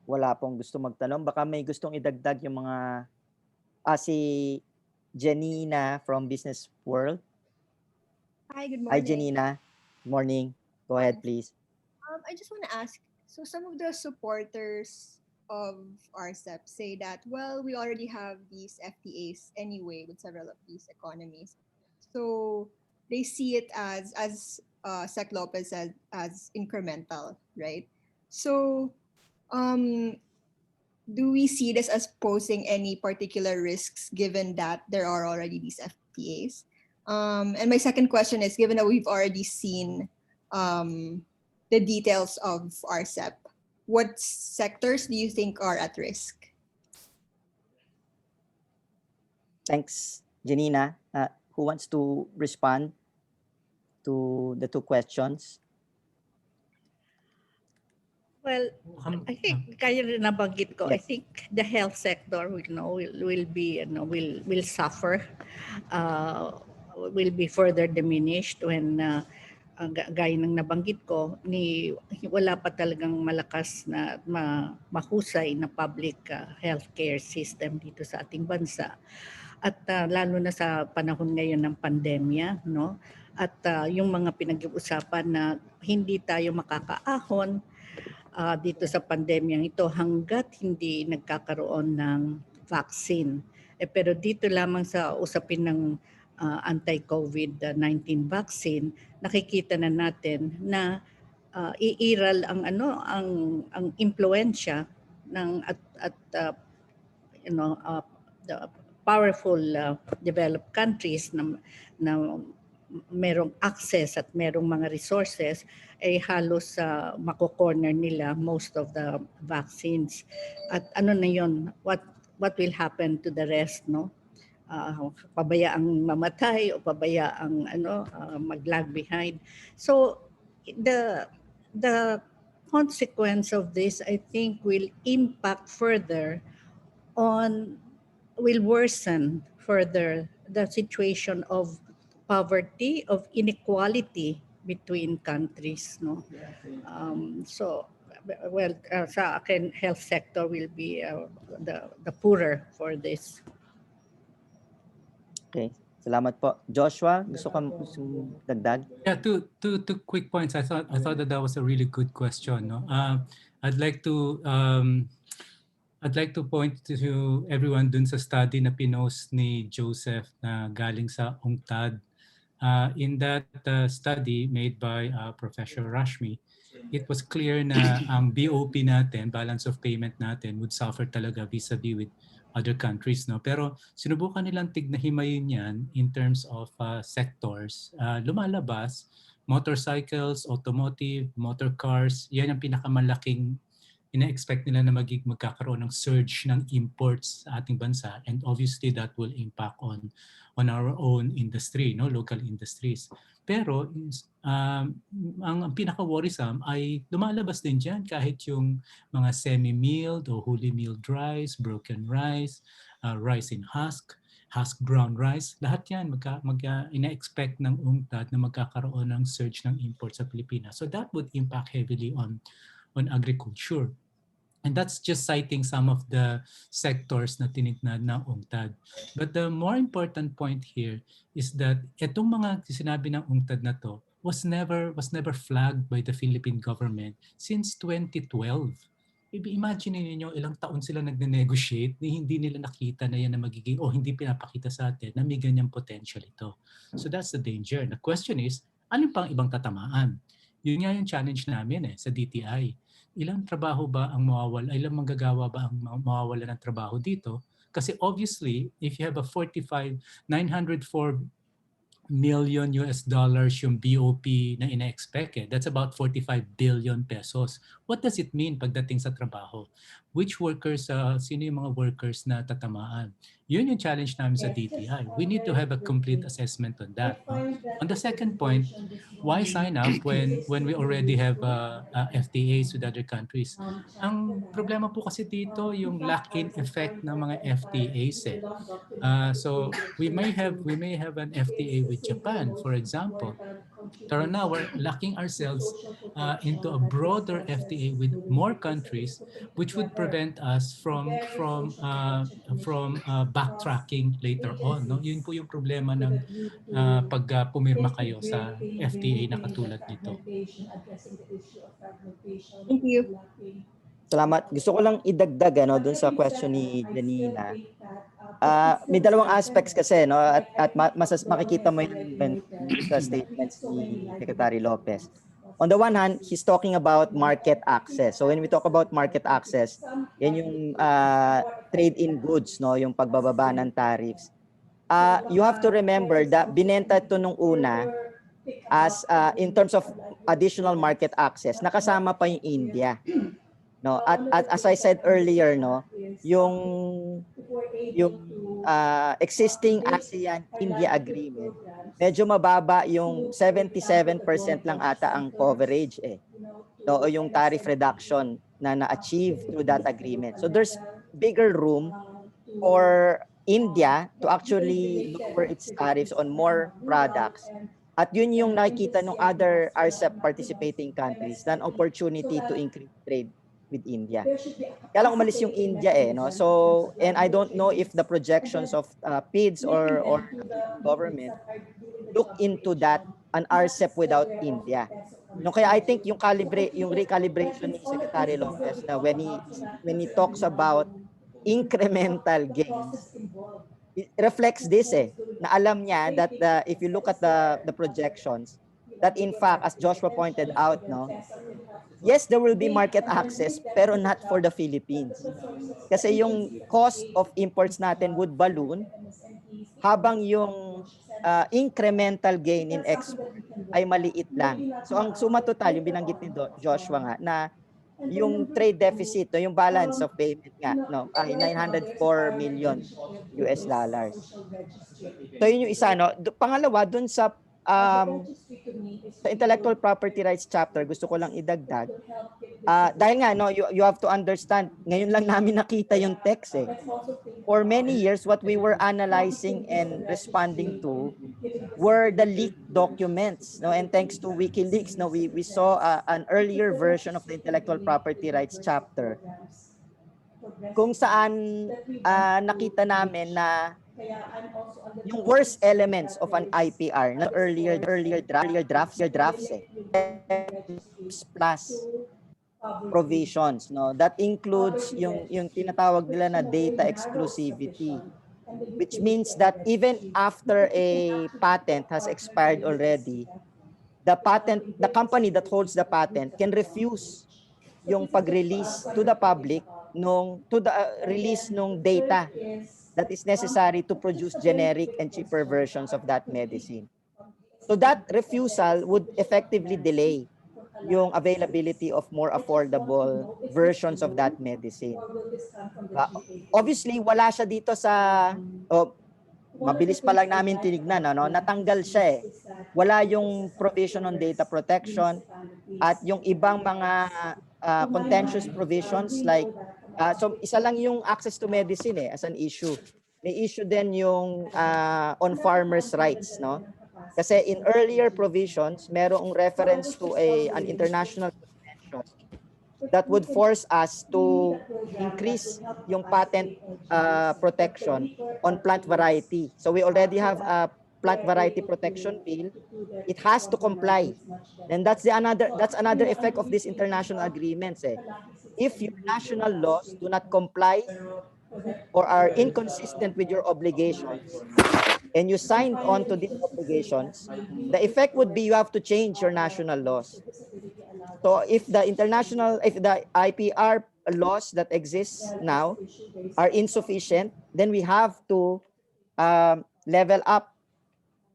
[SPEAKER 1] Wala pong gusto magtanong. Baka may gustong idagdag yung mga si Janina from Business World.
[SPEAKER 5] Hi, good
[SPEAKER 1] Hi,
[SPEAKER 5] morning.
[SPEAKER 1] Janina. Morning. Go ahead, please.
[SPEAKER 5] I just want to ask, so some of the supporters of RCEP say that, well, we already have these FTAs anyway with several of these economies. So they see it as Sec Lopez said, as incremental, right? So do we see this as posing any particular risks given that there are already these FTAs? And my second question is, given that we've already seen the details of RCEP, what sectors do you think are at risk?
[SPEAKER 1] Thanks, Janina. Who wants to respond to the two questions?
[SPEAKER 4] Well, I think kaya rin nabanggit ko.
[SPEAKER 1] Yes.
[SPEAKER 4] I think the health sector will be will suffer, will be further diminished when gaya ng nabanggit ko wala pa talagang malakas na mahusay na public healthcare system dito sa ating bansa. At lalo na sa panahon ngayon ng pandemya, no? At yung mga pinag-uusapan na hindi tayo makakaahon dito sa pandemyang ito hanggat hindi nagkakaroon ng vaccine. Pero dito lamang sa usapin ng anti-COVID-19 vaccine, nakikita na natin na iiral ang impluwensya ng the powerful developed countries na merong access at merong mga resources ay halos mako-corner nila most of the vaccines. At ano na yon, what will happen to the rest, no? Pabayaang mamatay o pabayaang mag-lag behind. So the consequence of this, I think, will impact further will worsen further the situation of poverty, of inequality between countries, no? Sa akin, health sector will be the poorer for this.
[SPEAKER 1] Okay. Salamat po. Joshua, gusto dagdag?
[SPEAKER 2] Yeah, two quick points. I thought that was a really good question. No, I'd like to point to everyone dun sa study na pinost ni Joseph na galing sa UNCTAD. In that study made by Professor Rashmi, it was clear na ang BOP natin, balance of payment natin, would suffer talaga vis-a-vis with other countries. No? Pero sinubukan nilang tignahimayin yan in terms of sectors. Lumalabas, motorcycles, automotive, motor cars, yan ang pinakamalaking ina-expect nila na magkakaroon ng surge ng imports sa ating bansa, and obviously that will impact on our own industry, no, local industries. Pero ang pinaka-worrisome ay lumalabas din dyan kahit yung mga semi-milled o wholly milled rice, broken rice, rice in husk brown rice, lahat yan ina-expect ng UNCTAD na magkakaroon ng surge ng imports sa Pilipinas. So that would impact heavily on agriculture. And that's just citing some of the sectors na tinignan ng UNCTAD. But the more important point here is that itong mga sinabi ng UNCTAD na to was never flagged by the Philippine government since 2012. Imagine niyo ilang taon sila nagne-negotiate na hindi nila nakita na yan na magiging hindi pinapakita sa atin na may ganyang potential ito. So that's the danger. The question is, Ano pang ibang tatamaan? Yun nga yung challenge namin sa DTI. Ilang trabaho ba ang mawawala, ilang manggagawa ba ang mawawala ng trabaho dito? Kasi obviously, if you have a 904 million US dollars yung BOP na ina-expect That's about 45 billion pesos. What does it mean pagdating sa trabaho? Which workers, sino yung mga workers na tatamaan? Yun yung challenge namin sa DTI. We need to have a complete assessment on that. No? On the second point, why sign up when we already have FTAs with other countries? Ang problema po kasi dito yung lock-in effect ng mga FTAs So we may have an FTA with Japan, for example. Pero now we're locking ourselves into a broader FTA with more countries, which would prevent us from backtracking later on. No, yun po yung problema ng pag pumirma kayo sa FTA na katulad nito.
[SPEAKER 5] Thank you.
[SPEAKER 1] Salamat. Gusto ko lang idagdag doon sa question ni Janina. May dalawang aspects kasi at makikita mo yan sa statements ni Secretary Lopez. On the one hand, he's talking about market access. So when we talk about market access, yan yung trade in goods, yung pagbababa ng tariffs. You have to remember that binenta ito nung una as in terms of additional market access, nakasama pa yung India. No, at as I said earlier, yung existing ASEAN-India agreement, medyo mababa yung 77% lang ata ang coverage o yung tariff reduction na na-achieve through that agreement. So there's bigger room for India to actually lower its tariffs on more products. At yun yung nakikita ng other RCEP participating countries na an opportunity to increase trade with India. Kaya lang umalis yung India So, and I don't know if the projections of PIDS or government look into that, an RCEP without India. Kaya I think yung recalibration ni Secretary Lopez na when he talks about incremental gains, it reflects this na alam niya that if you look at the projections, that in fact, as Joshua pointed out, yes, there will be market access, pero not for the Philippines. Kasi yung cost of imports natin would balloon habang yung incremental gain in export ay maliit lang. So ang suma total, yung binanggit ni Joshua nga, na yung trade deficit, yung balance of payment nga, ay 904 million US dollars. So yun yung isa, Pangalawa, dun sa intellectual property rights chapter, gusto ko lang idagdag. Dahil nga, you have to understand, ngayon lang namin nakita yung text For many years, what we were analyzing and responding to were the leaked documents. And thanks to WikiLeaks, we saw an earlier version of the intellectual property rights chapter kung saan nakita namin na yung worst elements of an IPR na earlier drafts plus provisions, that includes yung tinatawag nila na data exclusivity, which means that even after a patent has expired already, the company that holds the patent can refuse yung pag-release to the public release nung data that is necessary to produce generic and cheaper versions of that medicine. So that refusal would effectively delay yung availability of more affordable versions of that medicine. Obviously, wala siya dito sa mabilis pa lang namin tinignan, natanggal siya Wala yung provision on data protection at yung ibang mga contentious provisions like so isa lang yung access to medicine as an issue. May issue din yung on farmers' rights, Kasi in earlier provisions, merong reference to an international convention that would force us to increase yung patent protection on plant variety. So we already have a plant variety protection bill. It has to comply. And that's another effect of these international agreements. If your national laws do not comply or are inconsistent with your obligations, and you signed on to these obligations, the effect would be you have to change your national laws. So if the IPR laws that exist now are insufficient, then we have to level up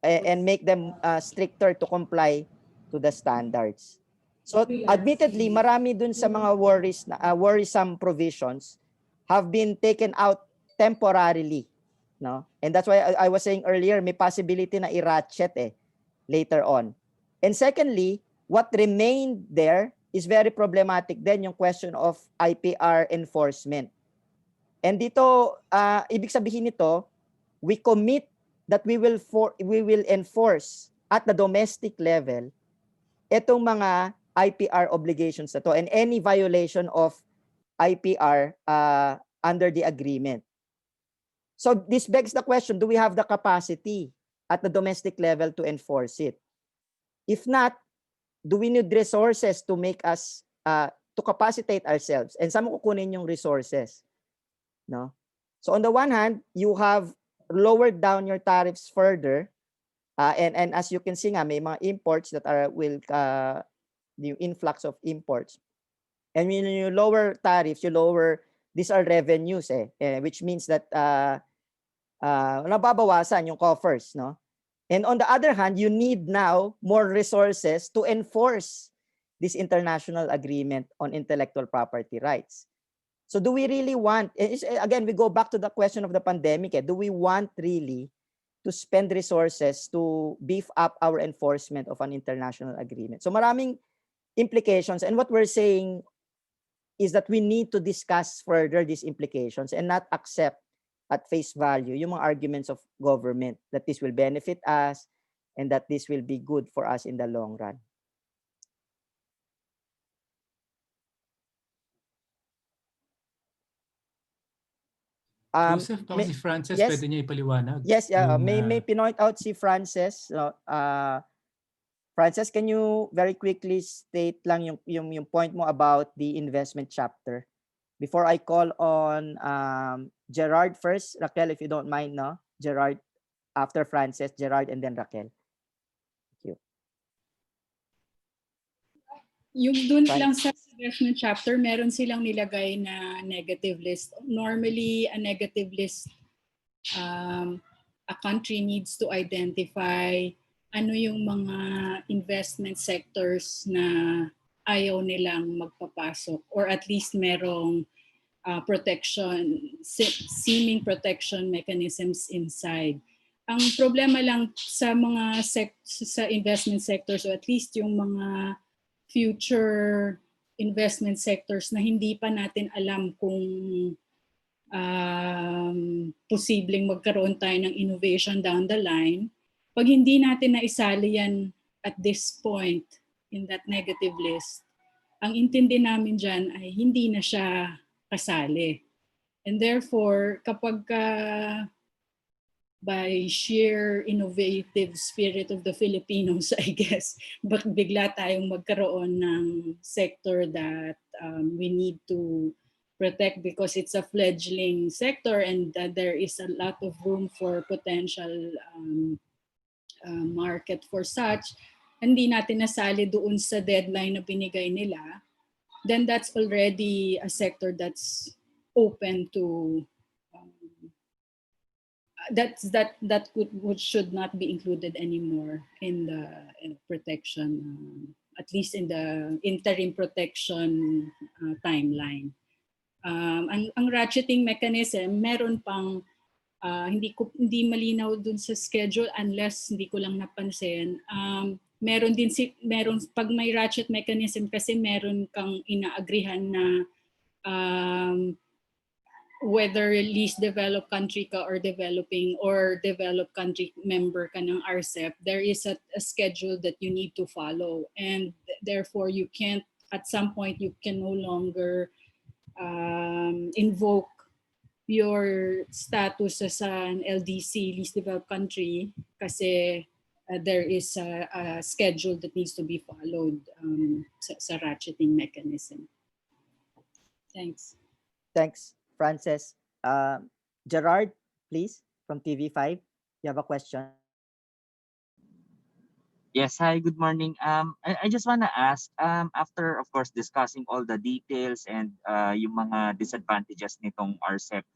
[SPEAKER 1] and make them stricter to comply to the standards. So admittedly, marami dun sa mga worrisome provisions have been taken out temporarily, no? And that's why I was saying earlier, may possibility na i-ratchet later on. And secondly, what remained there is very problematic then, yung question of IPR enforcement. And dito, ibig sabihin nito, we commit that we will enforce at the domestic level itong mga IPR obligations na to and any violation of IPR under the agreement. So this begs the question, do we have the capacity at the domestic level to enforce it? If not, do we need resources to make us, to capacitate ourselves? And saan mo kukunin yung resources? No? So on the one hand, you have lowered down your tariffs further, and as you can see nga, may mga imports that the influx of imports. And when you lower tariffs, these are revenues, which means that nababawasan yung coffers, no? And on the other hand, you need now more resources to enforce this international agreement on intellectual property rights. So do we really want, again, we go back to the question of the pandemic, do we want really to spend resources to beef up our enforcement of an international agreement? So maraming implications, and what we're saying is that we need to discuss further these implications and not accept at face value yung mga arguments of government that this will benefit us and that this will be good for us in the long run.
[SPEAKER 2] Joseph, baka si Frances,
[SPEAKER 1] yes,
[SPEAKER 2] pwede niya ipaliwanag.
[SPEAKER 1] Yes, may point out si Frances. Frances, can you very quickly state lang yung point mo about the investment chapter before I call on Gerard first? Raquel, if you don't mind, no? Gerard after Frances, Gerard, and then Raquel. Thank you.
[SPEAKER 6] Yung dun lang sa investment chapter, meron silang nilagay na negative list. Normally, a negative list, a country needs to identify ano yung mga investment sectors na ayaw nilang magpapasok, or at least merong seeming protection mechanisms inside. Ang problema lang sa mga sa investment sectors, or at least yung mga future investment sectors na hindi pa natin alam kung posibleng magkaroon tayo ng innovation down the line, pag hindi natin naisali yan at this point in that negative list, ang intindi namin dyan ay hindi na siya kasali. And therefore, kapag by sheer innovative spirit of the Filipinos, I guess, but bigla tayong magkaroon ng sector that we need to protect because it's a fledgling sector and there is a lot of room for potential market for such, hindi natin nasali doon sa deadline na binigay nila, then that's already a sector that's open to should not be included anymore in the protection, at least in the interim protection timeline. Ang ratcheting mechanism, meron pang hindi malinaw dun sa schedule unless hindi ko lang napansin. Meron pag may ratchet mechanism kasi meron kang inaagrihan na whether least developed country ka or developing or developed country member ka ng RCEP, there is a schedule that you need to follow, and therefore you can't, at some point you can no longer invoke your status as an LDC, least developed country, kasi there is a schedule that needs to be followed sa ratcheting mechanism. Thanks.
[SPEAKER 1] Thanks, Frances. Gerard, please, from TV5. You have a question?
[SPEAKER 7] Yes, hi, good morning. I just want to ask, after of course discussing all the details and yung mga disadvantages nitong RCEP,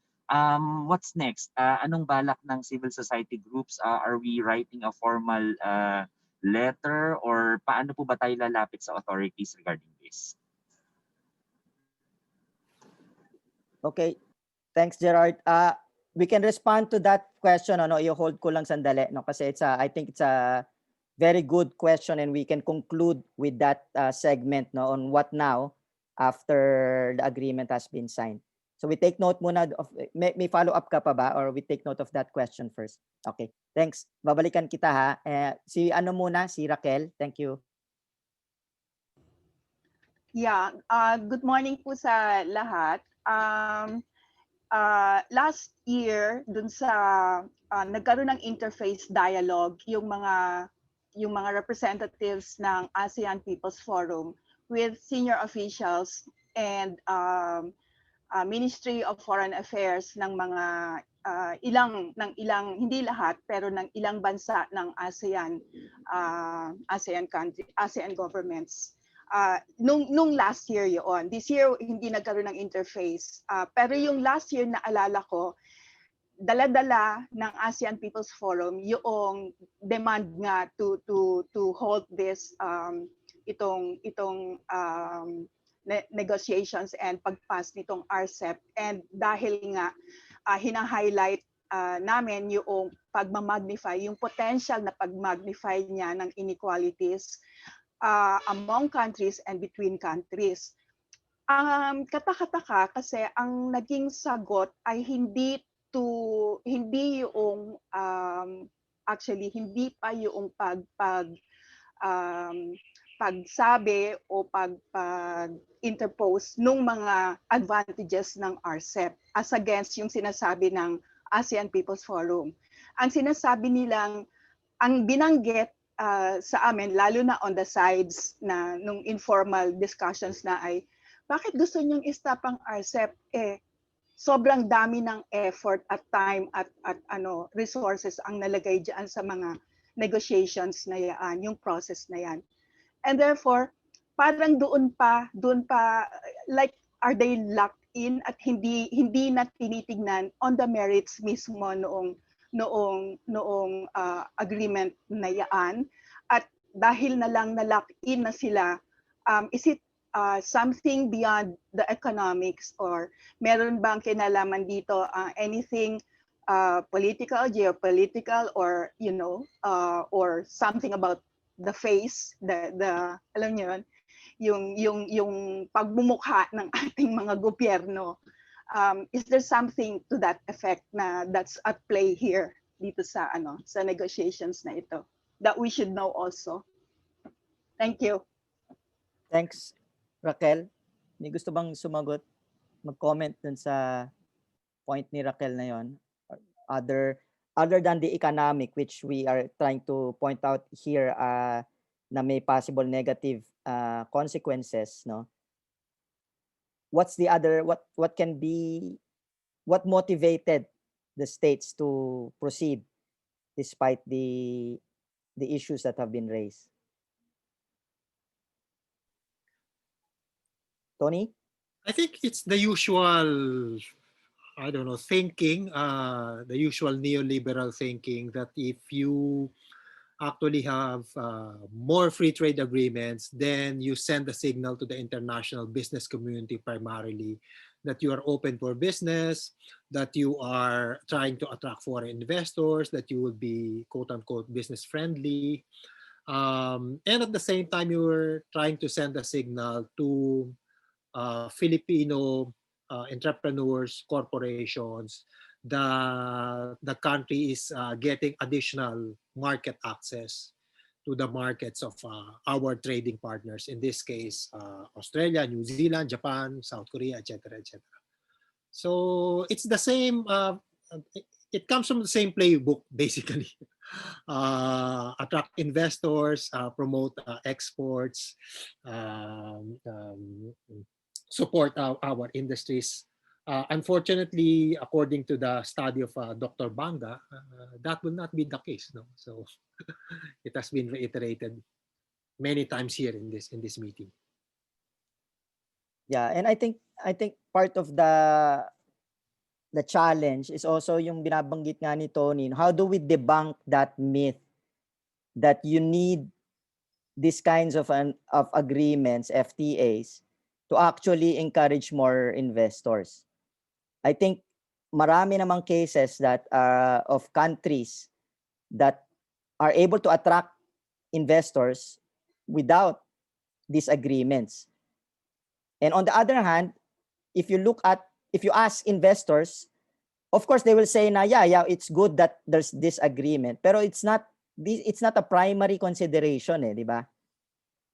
[SPEAKER 7] what's next? Anong balak ng civil society groups? Are we writing a formal letter or paano po ba tayo lalapit sa authorities regarding this?
[SPEAKER 1] Okay. Thanks, Gerard. We can respond to that question. Ano, i-hold ko lang sandali, no? Kasi I think it's a very good question, and we can conclude with that segment, no, on what now after the agreement has been signed. So we take note muna of, may follow up ka pa ba, or we take note of that question first? Okay, thanks. Babalikan kita ha. Si Raquel. Thank you.
[SPEAKER 8] Yeah, good morning po sa lahat. Last year, dun sa nagkaroon ng interface dialogue yung mga representatives ng ASEAN People's Forum with senior officials and Ministry of Foreign Affairs ng mga ilang hindi lahat pero ng ilang bansa ng ASEAN governments. Nung last year yun. This year hindi nagkaroon ng interface. Pero yung last year na alala ko, dala-dala ng ASEAN People's Forum yung demand nga to hold this negotiations and pagpass nitong RCEP. And dahil nga hina-highlight namin yung pagmamagnify, yung potential na pagmagnify niya ng inequalities among countries and between countries. Katakataka kasi ang naging sagot ay hindi yung actually hindi pa yung pagsabi o pag-interpose nung mga advantages ng RCEP as against yung sinasabi ng ASEAN People's Forum. Ang sinasabi nilang, ang binanggit sa amin, lalo na on the sides na nung informal discussions na ay, bakit gusto niyong i-stop ang RCEP? Sobrang dami ng effort at time at resources ang nalagay diyan sa mga negotiations na yan, yung process na yan. And therefore, parang doon pa like are they locked in at hindi na tinitingnan on the merits mismo noong agreement na yan. At dahil na lang na-lock in na sila, is it something beyond the economics, or meron bang kinalaman dito anything political, geopolitical, or or something about the face, the alam niyo yung pagmumukha ng ating mga gobyerno. Is there something to that effect na that's at play here dito sa negotiations na ito that we should know also? Thank you.
[SPEAKER 1] Thanks, Raquel. May gusto bang sumagot, mag-comment dun sa point ni Raquel na yon? Other than the economic, which we are trying to point out here, na may possible negative consequences, no? What's the other, what motivated the states to proceed despite the issues that have been raised? Tony?
[SPEAKER 3] I think it's the usual, I don't know, thinking, the usual neoliberal thinking that if you actually have more free trade agreements, then you send a signal to the international business community primarily that you are open for business, that you are trying to attract foreign investors, that you will be quote unquote business friendly. And at the same time, you are trying to send a signal to Filipino entrepreneurs, corporations, the country is getting additional market access to the markets of our trading partners, in this case, Australia, New Zealand, Japan, South Korea, etc., etc. So it's the same, it comes from the same playbook, basically. Attract investors, promote exports, support our industries Unfortunately, according to the study of Dr. Banga, that will not be the case. No? So it has been reiterated many times here in this meeting.
[SPEAKER 1] Yeah, and I think part of the challenge is also yung binabanggit nga ni Tony. How do we debunk that myth that you need these kinds of agreements, FTAs, to actually encourage more investors? I think marami namang cases that of countries that are able to attract investors without these agreements. And on the other hand, if you ask investors, of course they will say na yeah, it's good that there's this agreement, pero it's not a primary consideration, di ba?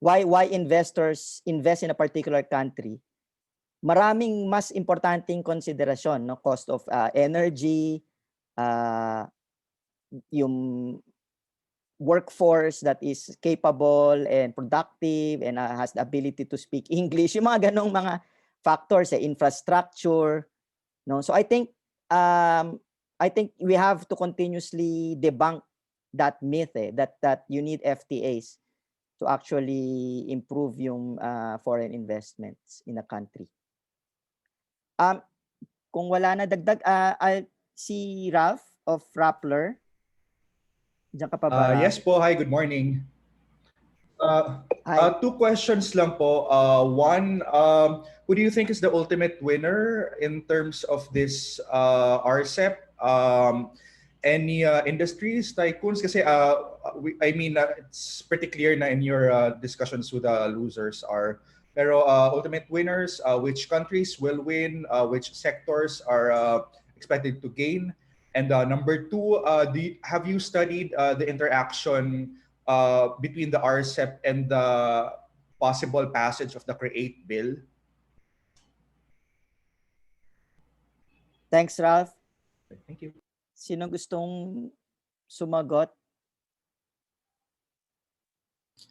[SPEAKER 1] Why investors invest in a particular country? Maraming mas importanteng konsiderasyon, no? Cost of energy, yung workforce that is capable and productive and has the ability to speak English, yung mga ganong mga factors, infrastructure, no? So I think we have to continuously debunk that myth, that you need FTAs to actually improve yung foreign investments in a country. Kung wala na dagdag, si Ralph of Rappler. Diyan ka pa ba?
[SPEAKER 9] Yes po. Hi, good morning.
[SPEAKER 1] Hi.
[SPEAKER 9] Two questions lang po. One, who do you think is the ultimate winner in terms of this RCEP? Any industries, tycoons? Kasi it's pretty clear na in your discussions with the losers are. Pero ultimate winners, which countries will win, which sectors are expected to gain? And number two, have you studied the interaction between the RCEP and the possible passage of the CREATE bill?
[SPEAKER 1] Thanks, Ralph.
[SPEAKER 9] Thank you.
[SPEAKER 1] Sino gustong sumagot?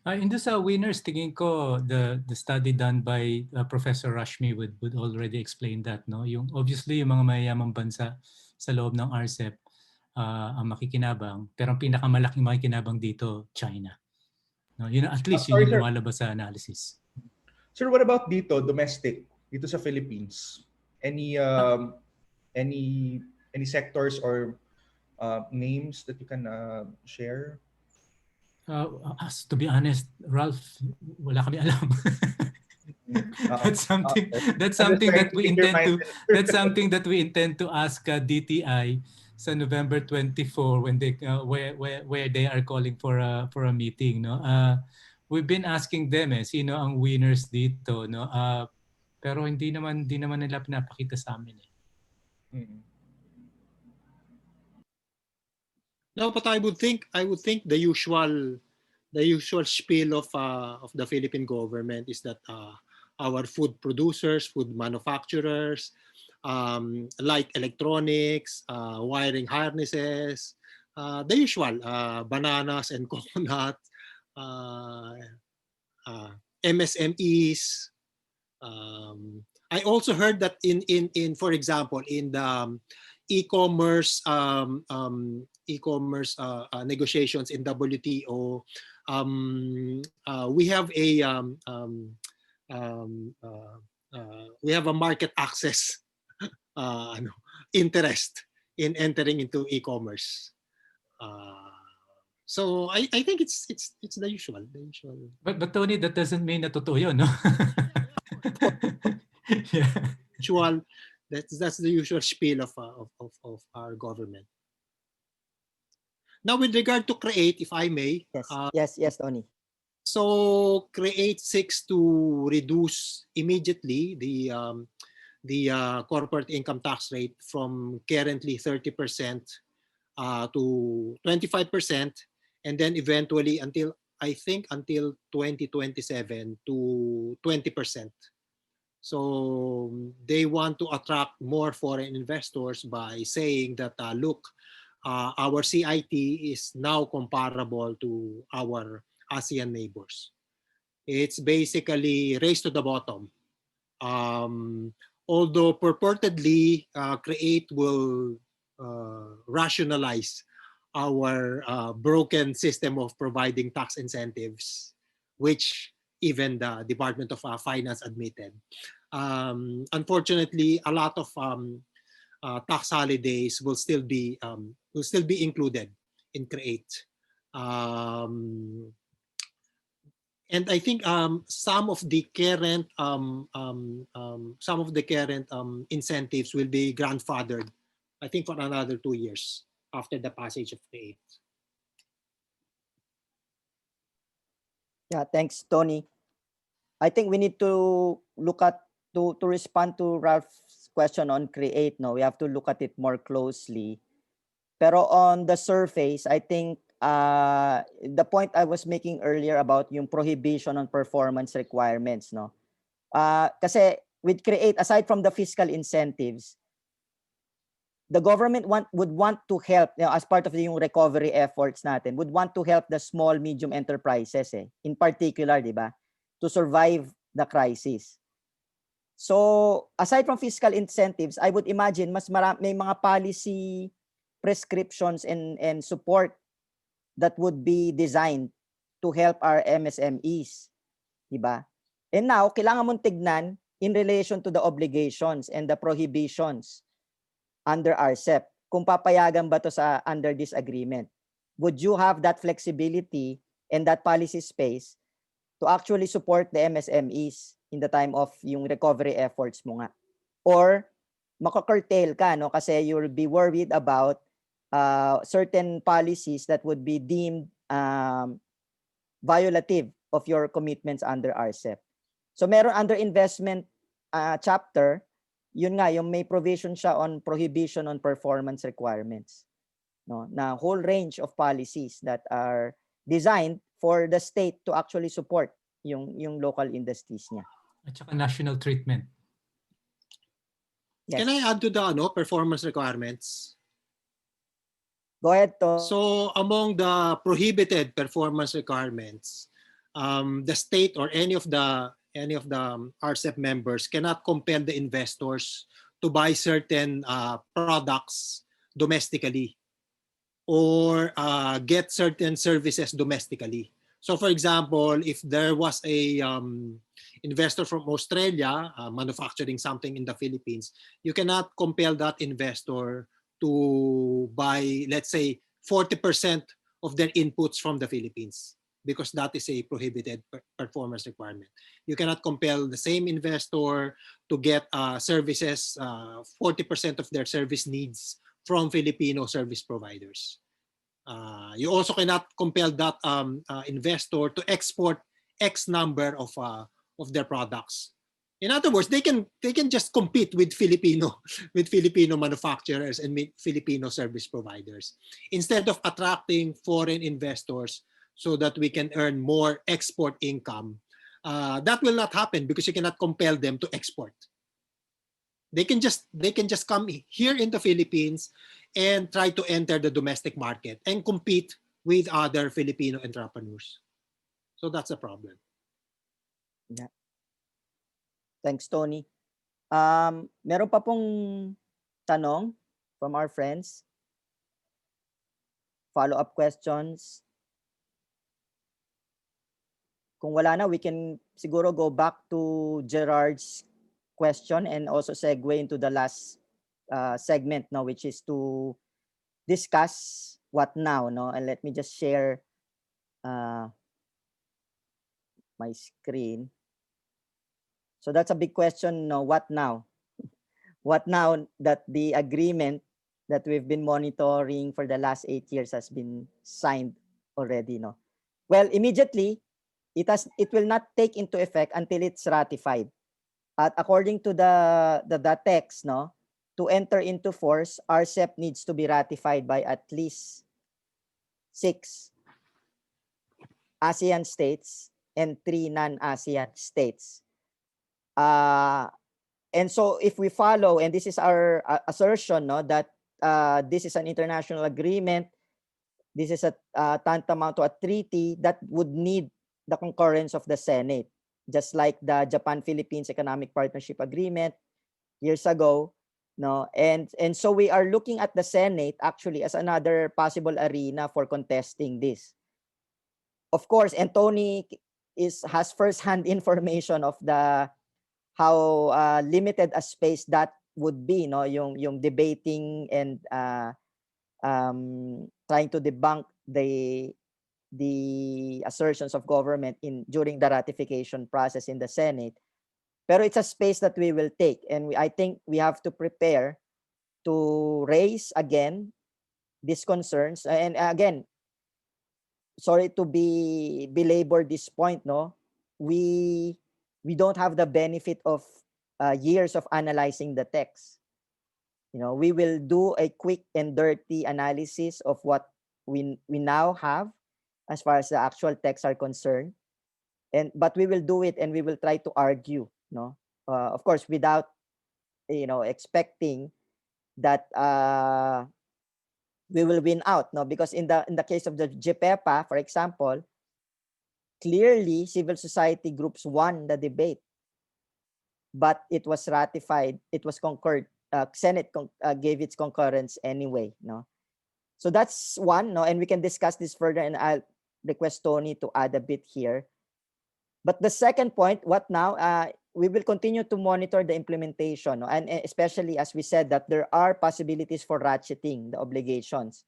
[SPEAKER 2] In sa winners, tingin ko the study done by Professor Rashmi would already explain that, no? Yung obviously yung mga mayayamang bansa sa loob ng RCEP ang makikinabang, pero ang pinakamalaking makikinabang dito, China. No, yun at least yun yung lumalabas sa analysis.
[SPEAKER 9] Sir, what about dito, domestic, dito sa Philippines? Any sectors or names that you can share?
[SPEAKER 2] To be honest, Ralph, wala kami alam. That's something that we intend to ask DTI sa November 24 when they where they are calling for a meeting, no? We've been asking them sino ang winners dito, no? Pero hindi naman nila pinapakita sa amin
[SPEAKER 3] No, but I would think the usual spiel of the Philippine government is that our food producers, food manufacturers, like electronics, wiring harnesses, the usual, bananas and coconut, MSMEs. I also heard that in for example in the e-commerce negotiations in WTO, we have a market access interest in entering into e-commerce. So I think it's the usual.
[SPEAKER 2] But Tony, that doesn't mean na totoo yun, no? Yeah.
[SPEAKER 3] Usual. That's the usual spiel of our government. Now, with regard to CREATE, if I may.
[SPEAKER 1] Yes, Tony.
[SPEAKER 3] So CREATE seeks to reduce immediately the corporate income tax rate from currently 30% to 25%, and then eventually until 2027 to 20%. So they want to attract more foreign investors by saying that, look, our CIT is now comparable to our ASEAN neighbors. It's basically race to the bottom. although purportedly CREATE will rationalize our broken system of providing tax incentives, which even the Department of Finance admitted. Unfortunately, a lot of tax holidays will still be included in CREATE. And I think some of the current incentives will be grandfathered, I think, for another 2 years after the passage of CREATE.
[SPEAKER 1] Yeah, thanks, Tony. I think we need to look at to respond to Ralph's question on CREATE. No, we have to look at it more closely. Pero on the surface, I think the point I was making earlier about yung prohibition on performance requirements, no? Kasi with CREATE, aside from the fiscal incentives, the government would want to help, you know, as part of yung recovery efforts natin, would want to help the small, medium enterprises, in particular, di ba, to survive the crisis. So, aside from fiscal incentives, I would imagine may mga policy prescriptions and support that would be designed to help our MSMEs, di ba? And now, kailangan mong tignan in relation to the obligations and the prohibitions under RCEP, kung papayagan ba to sa under this agreement. Would you have that flexibility and that policy space to actually support the MSMEs in the time of yung recovery efforts mo nga? Or mako-curtail ka, no? Kasi you'll be worried about certain policies that would be deemed violative of your commitments under RCEP. So meron under investment chapter, yun nga, yung may provision siya on prohibition on performance requirements. No? Na whole range of policies that are designed for the state to actually support yung local industries niya.
[SPEAKER 2] At saka national treatment.
[SPEAKER 3] Yes. Can I add to the performance requirements?
[SPEAKER 1] Go ahead, to.
[SPEAKER 3] So among the prohibited performance requirements, the state or any of the RCEP members cannot compel the investors to buy certain products domestically or get certain services domestically. So for example, if there was a investor from Australia manufacturing something in the Philippines, you cannot compel that investor to buy, let's say, 40% of their inputs from the Philippines, because that is a prohibited performance requirement. You cannot compel the same investor to get services, 40% of their service needs from Filipino service providers. You also cannot compel that investor to export X number of their products. In other words, they can just compete with Filipino manufacturers and Filipino service providers instead of attracting foreign investors so that we can earn more export income. That will not happen because you cannot compel them to export. They can just come here in the Philippines and try to enter the domestic market and compete with other Filipino entrepreneurs. So that's a problem.
[SPEAKER 1] Yeah. Thanks, Tony. Meron pa pong tanong from our friends. Follow-up questions. Kung wala na, we can siguro go back to Gerard's question and also segue into the last segment, no, which is to discuss what now, no? And let me just share my screen. So that's a big question, no? What now? What now that the agreement that we've been monitoring for the last 8 years has been signed already, no? Well, immediately, it will not take into effect until it's ratified. At according to the text, no, to enter into force, RCEP needs to be ratified by at least 6 ASEAN states and 3 non-ASEAN states. And so if we follow, and this is our assertion, no, that this is an international agreement, this is a tantamount to a treaty that would need the concurrence of the Senate, just like the Japan-Philippines Economic Partnership Agreement, years ago, no, and so we are looking at the Senate actually as another possible arena for contesting this. Of course, and Tony has first-hand information of the how limited a space that would be, no, yung debating and trying to debunk the assertions of government during the ratification process in the Senate. Pero it's a space that we will take, and I think we have to prepare to raise again these concerns. And again, sorry to belabor this point, no, we don't have the benefit of years of analyzing the text. We will do a quick and dirty analysis of what we now have as far as the actual texts are concerned, but we will do it and we will try to argue, no, of course, without expecting that we will win out, no, because in the case of the GPEPA, for example, clearly civil society groups won the debate, but it was ratified, it was concurred, Senate gave its concurrence anyway, no. So that's one, no, and we can discuss this further, and I'll request Tony to add a bit here. But the second point, what now? We will continue to monitor the implementation, no? And especially as we said that there are possibilities for ratcheting the obligations,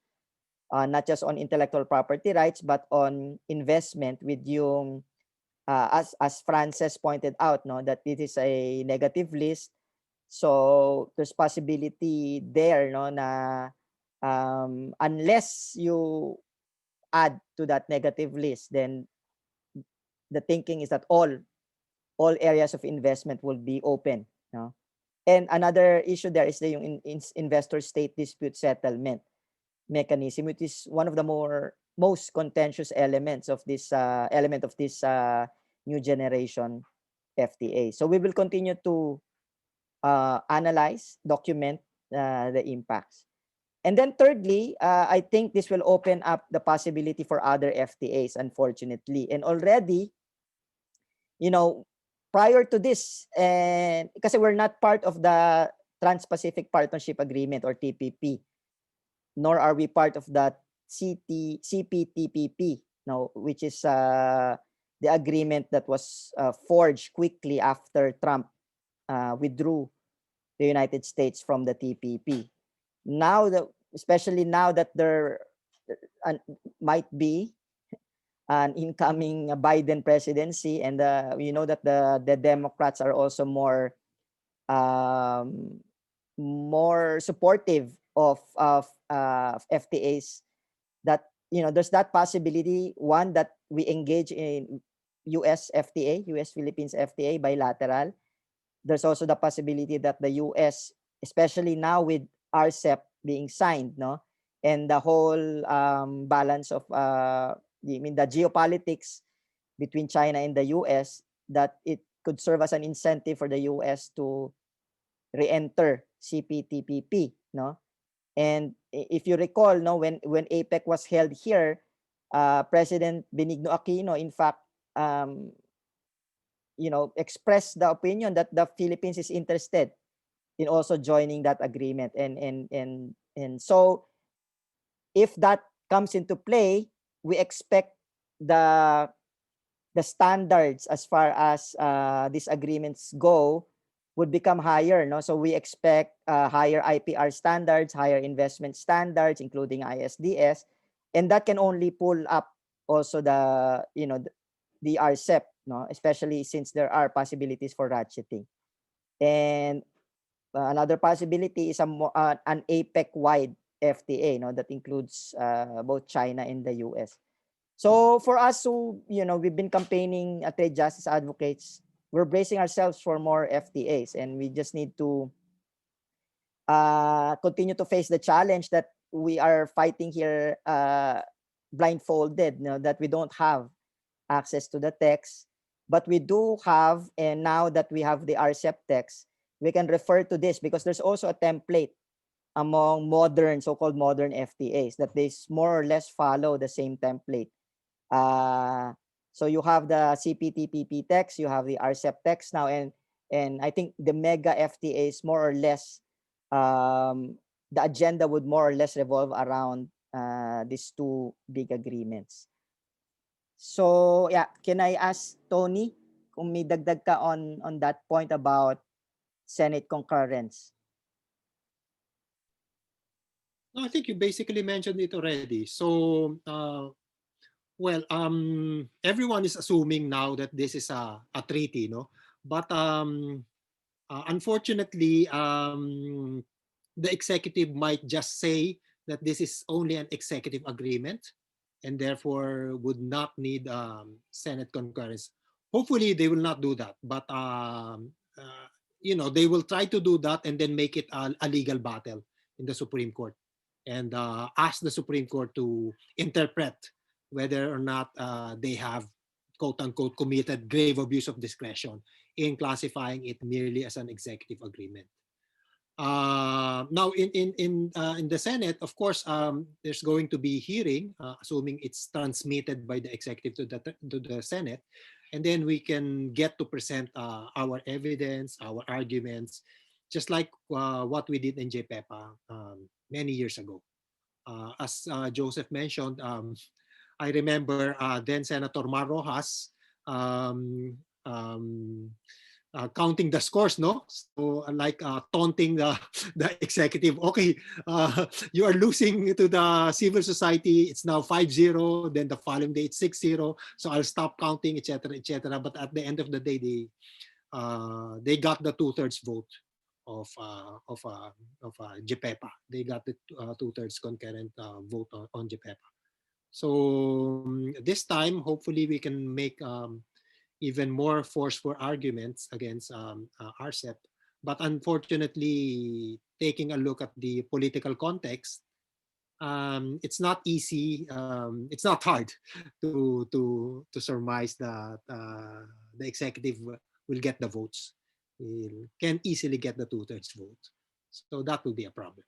[SPEAKER 1] not just on intellectual property rights, but on investment with yung, as Frances pointed out, no, that it is a negative list. So there's possibility there, no, na unless you add to that negative list, then the thinking is that all areas of investment will be open, no? And another issue there is the yung investor state dispute settlement mechanism, which is one of the most contentious elements of this new generation FTA. So we will continue to analyze, document the impacts. And then thirdly, I think this will open up the possibility for other FTAs, unfortunately. And already, prior to this, and kasi we're not part of the Trans-Pacific Partnership Agreement or TPP, nor are we part of the CPTPP, no, which is the agreement that was forged quickly after Trump withdrew the United States from the TPP. Now, especially now that there might be an incoming Biden presidency, and we know that the Democrats are also more supportive of FTAs, that there's that possibility, one, that we engage in US FTA, US Philippines FTA bilateral. There's also the possibility that the US, especially now with RCEP being signed, no, and the whole balance of the geopolitics between China and the US, that it could serve as an incentive for the US to re-enter CPTPP, no. And if you recall, no, when APEC was held here, President Benigno Aquino, in fact, expressed the opinion that the Philippines is interested in also joining that agreement, and so if that comes into play, we expect the standards as far as these agreements go would become higher, no? So we expect higher IPR standards, higher investment standards, including ISDS, and that can only pull up also the RCEP, no? Especially since there are possibilities for ratcheting. And another possibility is an APEC-wide FTA, no, that includes both China and the US. So for us, we've been campaigning trade justice advocates. We're bracing ourselves for more FTAs, and we just need to continue to face the challenge that we are fighting here blindfolded, that we don't have access to the text, but we do have, and now that we have the RCEP text, we can refer to this because there's also a template among so-called modern FTAs that they more or less follow the same template. So you have the CPTPP text, you have the RCEP text now, and And I think the mega FTAs more or less, the agenda would more or less revolve around these two big agreements. So yeah, can I ask Tony kung may dagdag ka on that point about Senate concurrence?
[SPEAKER 3] No, I think you basically mentioned it already. So, well, everyone is assuming now that this is a treaty, no? But unfortunately, the executive might just say that this is only an executive agreement and therefore would not need Senate concurrence. Hopefully, they will not do that. But, they will try to do that and then make it a legal battle in the Supreme Court and ask the Supreme Court to interpret whether or not they have, quote unquote, committed grave abuse of discretion in classifying it merely as an executive agreement. Now, in the Senate, of course, there's going to be hearing, assuming it's transmitted by the executive to the Senate, and then we can get to present our evidence, our arguments, just like what we did in JPEPA many years ago. As Joseph mentioned, I remember then Senator Mar Rojas counting the scores, no? So like taunting the executive. Okay, you are losing to the civil society. It's now 5-0. Then the following day it's 6-0. So I'll stop counting, etc., etc. But at the end of the day, they got the 2/3 vote of JPEPA. They got the 2/3 concurrent vote on JPEPA. So this time, hopefully, we can make even more forceful arguments against RCEP. But unfortunately, taking a look at the political context, it's not easy. It's not hard to surmise that the executive will get the votes. It can easily get the 2/3 vote. So that will be a problem.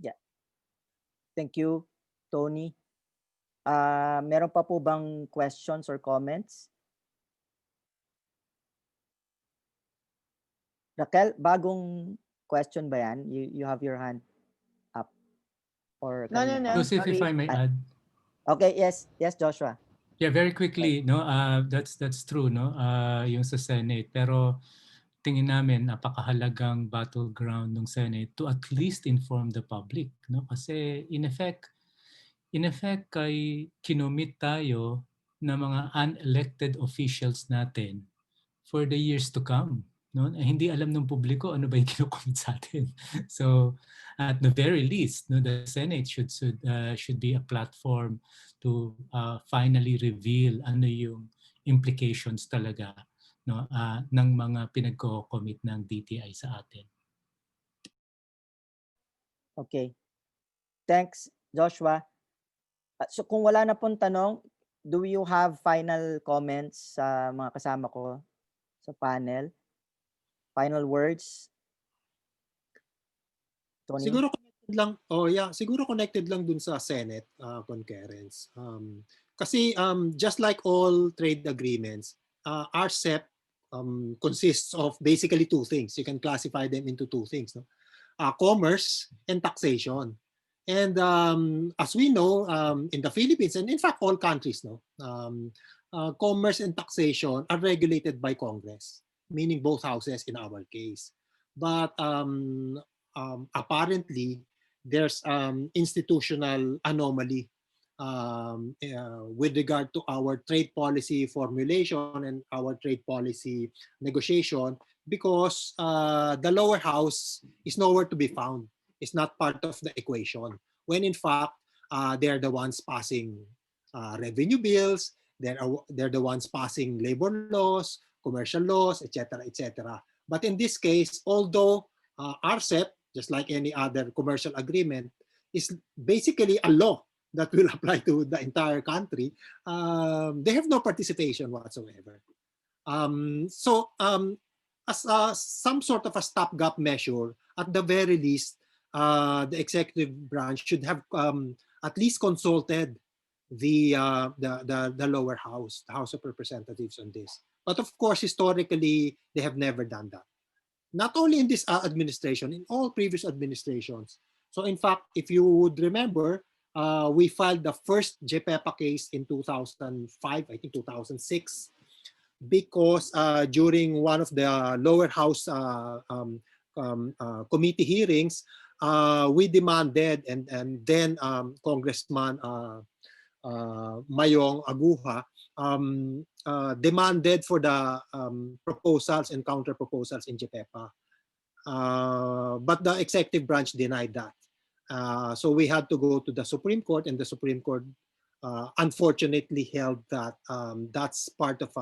[SPEAKER 1] Yeah. Thank you, Tony. Meron pa po bang questions or comments? Raquel, bagong question ba yan? You have your hand up? Or
[SPEAKER 8] No.
[SPEAKER 2] Joseph, if
[SPEAKER 8] Sorry.
[SPEAKER 2] I may add.
[SPEAKER 1] Okay, yes, Joshua.
[SPEAKER 2] Yeah, very quickly, no, that's true, no, yung sa Senate. Pero tingin namin napakahalagang battleground ng Senate to at least inform the public, no, kasi in effect kay kinomit tayo na mga unelected officials natin for the years to come, no? Hindi alam ng publiko ano ba yung kinocommit sa atin. So at the very least, no, the Senate should be a platform to finally reveal ano yung implications talaga, no, ng mga pinagko-commit ng DTI sa atin.
[SPEAKER 1] Okay. Thanks, Joshua. So kung wala na pong tanong, do you have final comments sa mga kasama ko sa panel? Final words? Tony?
[SPEAKER 3] Siguro connected lang. Siguro connected lang dun sa Senate concurrence. Kasi just like all trade agreements, RCEP consists of basically two things. You can classify them into two things, no? Commerce and taxation. And as we know, in the Philippines and in fact all countries, no, commerce and taxation are regulated by Congress, meaning both houses in our case. But apparently, there's institutional anomaly with regard to our trade policy formulation and our trade policy negotiation, because the lower house is nowhere to be found. It's not part of the equation. When in fact, they're the ones passing revenue bills, they're the ones passing labor laws, commercial laws, etc., etc. But in this case, although RCEP, just like any other commercial agreement, is basically a law that will apply to the entire country, they have no participation whatsoever. As some sort of a stopgap measure, at the very least, the executive branch should have at least consulted the lower house, the House of Representatives on this. But of course, historically, they have never done that. Not only in this administration, in all previous administrations. So in fact, if you would remember, we filed the first JPEPA case in 2005, I think 2006, because during one of the lower house committee hearings, we demanded, and then Congressman Mayong Aguja demanded for the proposals and counter proposals in JPEPA. But the executive branch denied that. So we had to go to the Supreme Court, and the Supreme Court unfortunately held that that's part of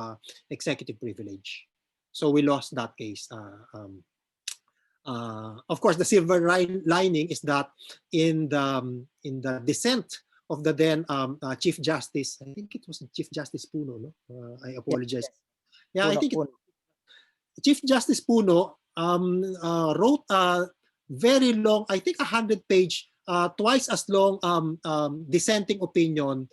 [SPEAKER 3] executive privilege. So we lost that case. Of course, the silver lining is that in the dissent of the then Chief Justice, I think it was Chief Justice Puno, no? I apologize.
[SPEAKER 1] Yes.
[SPEAKER 3] Yeah,
[SPEAKER 1] Puno,
[SPEAKER 3] I think
[SPEAKER 1] Puno.
[SPEAKER 3] Chief Justice Puno wrote a very long, I think 100-page, twice as long dissenting opinion,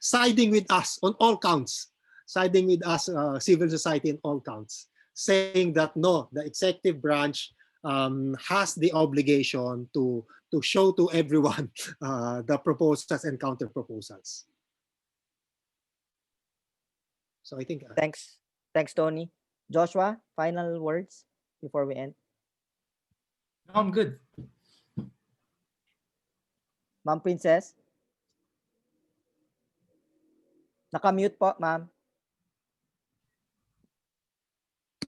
[SPEAKER 3] siding with us on all counts, siding with us, civil society in all counts, saying that no, the executive branch has the obligation to show to everyone the proposals and counter proposals. So I think
[SPEAKER 1] Thanks, Tony. Joshua, final words before we end.
[SPEAKER 2] No, I'm good.
[SPEAKER 1] Ma'am Princess? Nakamute po, ma'am.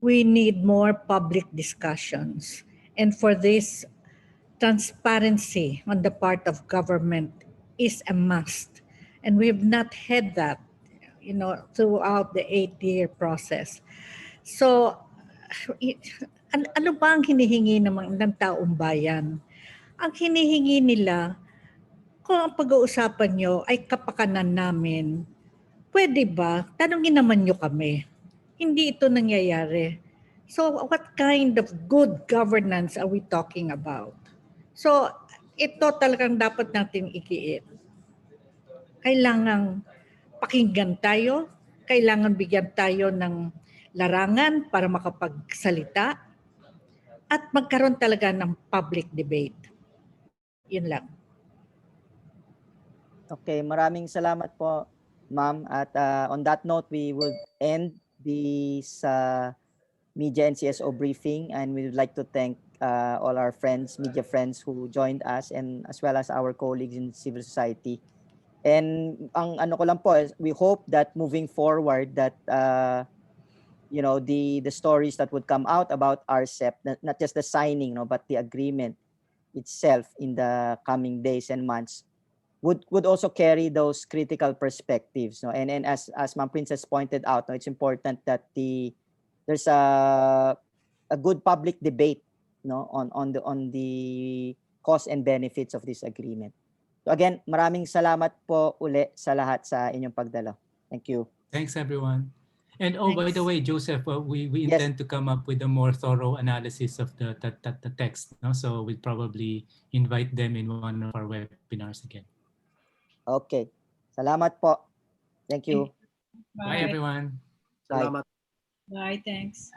[SPEAKER 4] We need more public discussions. And for this, transparency on the part of government is a must. And we have not had that, throughout the 8-year process. So, ano ba ang hinihingi ng taong bayan? Ang hinihingi nila, kung ang pag-uusapan nyo ay kapakanan namin, pwede ba? Tanungin naman nyo kami. Hindi ito nangyayari. So what kind of good governance are we talking about? So ito talagang dapat natin ikiit. Kailangang pakinggan tayo, kailangan bigyan tayo ng larangan para makapagsalita at magkaroon talaga ng public debate. Yun lang.
[SPEAKER 1] Okay, maraming salamat po, ma'am. At on that note, we would end this media and CSO briefing, and we would like to thank all our friends, media friends who joined us, and as well as our colleagues in civil society. And ang ano ko lang po is we hope that moving forward that the stories that would come out about RCEP, not just the signing, but the agreement itself in the coming days and months would also carry those critical perspectives, and as Ma'am Princess pointed out, it's important that there's a good public debate, on the costs and benefits of this agreement. So again, maraming salamat po uli sa lahat sa inyong pagdalo. Thank you.
[SPEAKER 2] Thanks, everyone. And by the way, Joseph, we
[SPEAKER 1] Yes.
[SPEAKER 2] intend to come up with a more thorough analysis of the text. So we'll probably invite them in one of our webinars again.
[SPEAKER 1] Okay. Salamat po. Thank you.
[SPEAKER 2] Bye everyone.
[SPEAKER 3] salamat.
[SPEAKER 6] Bye, thanks.